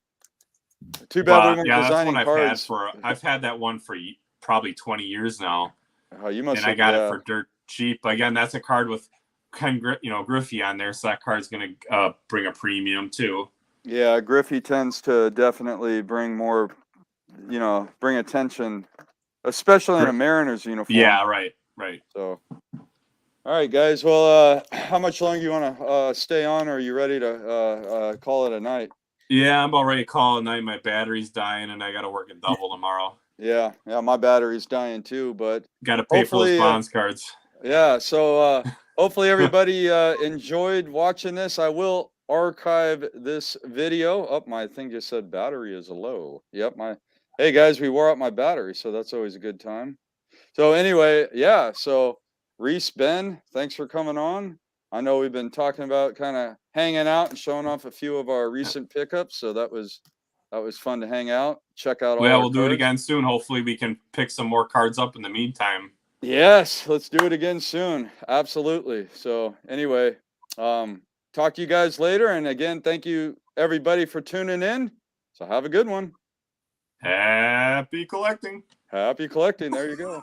[SPEAKER 1] Too bad we weren't designing cards.
[SPEAKER 2] I've had that one for probably 20 years now.
[SPEAKER 1] Oh, you must.
[SPEAKER 2] And I got it for dirt cheap. Again, that's a card with Griffey on there, so that card's going to bring a premium too.
[SPEAKER 1] Yeah, Griffey tends to definitely bring more, bring attention, especially in a Mariners uniform.
[SPEAKER 2] Yeah, right.
[SPEAKER 1] So, all right, guys. Well, how much longer you want to stay on, or are you ready to call it a night?
[SPEAKER 2] Yeah, I'm about ready to call it a night. My battery's dying, and I got to work a double tomorrow.
[SPEAKER 1] Yeah, my battery's dying too, but
[SPEAKER 2] got to pay for those Bonds cards.
[SPEAKER 1] Yeah, so hopefully everybody enjoyed watching this. I will archive this video. Oh, my thing just said battery is low. Yep, hey guys, we wore out my battery, so that's always a good time. So anyway, so Rhys, Ben, thanks for coming on. I know we've been talking about kind of hanging out and showing off a few of our recent pickups. So that was fun to hang out, check out all
[SPEAKER 2] Yeah,
[SPEAKER 1] our
[SPEAKER 2] we'll do it
[SPEAKER 1] cards.
[SPEAKER 2] again soon. Hopefully we can pick some more cards up in the meantime.
[SPEAKER 1] Yes, let's do it again soon. Absolutely. So anyway, talk to you guys later. And again, thank you everybody for tuning in. So have a good one.
[SPEAKER 2] Happy collecting.
[SPEAKER 1] Happy collecting. There you go.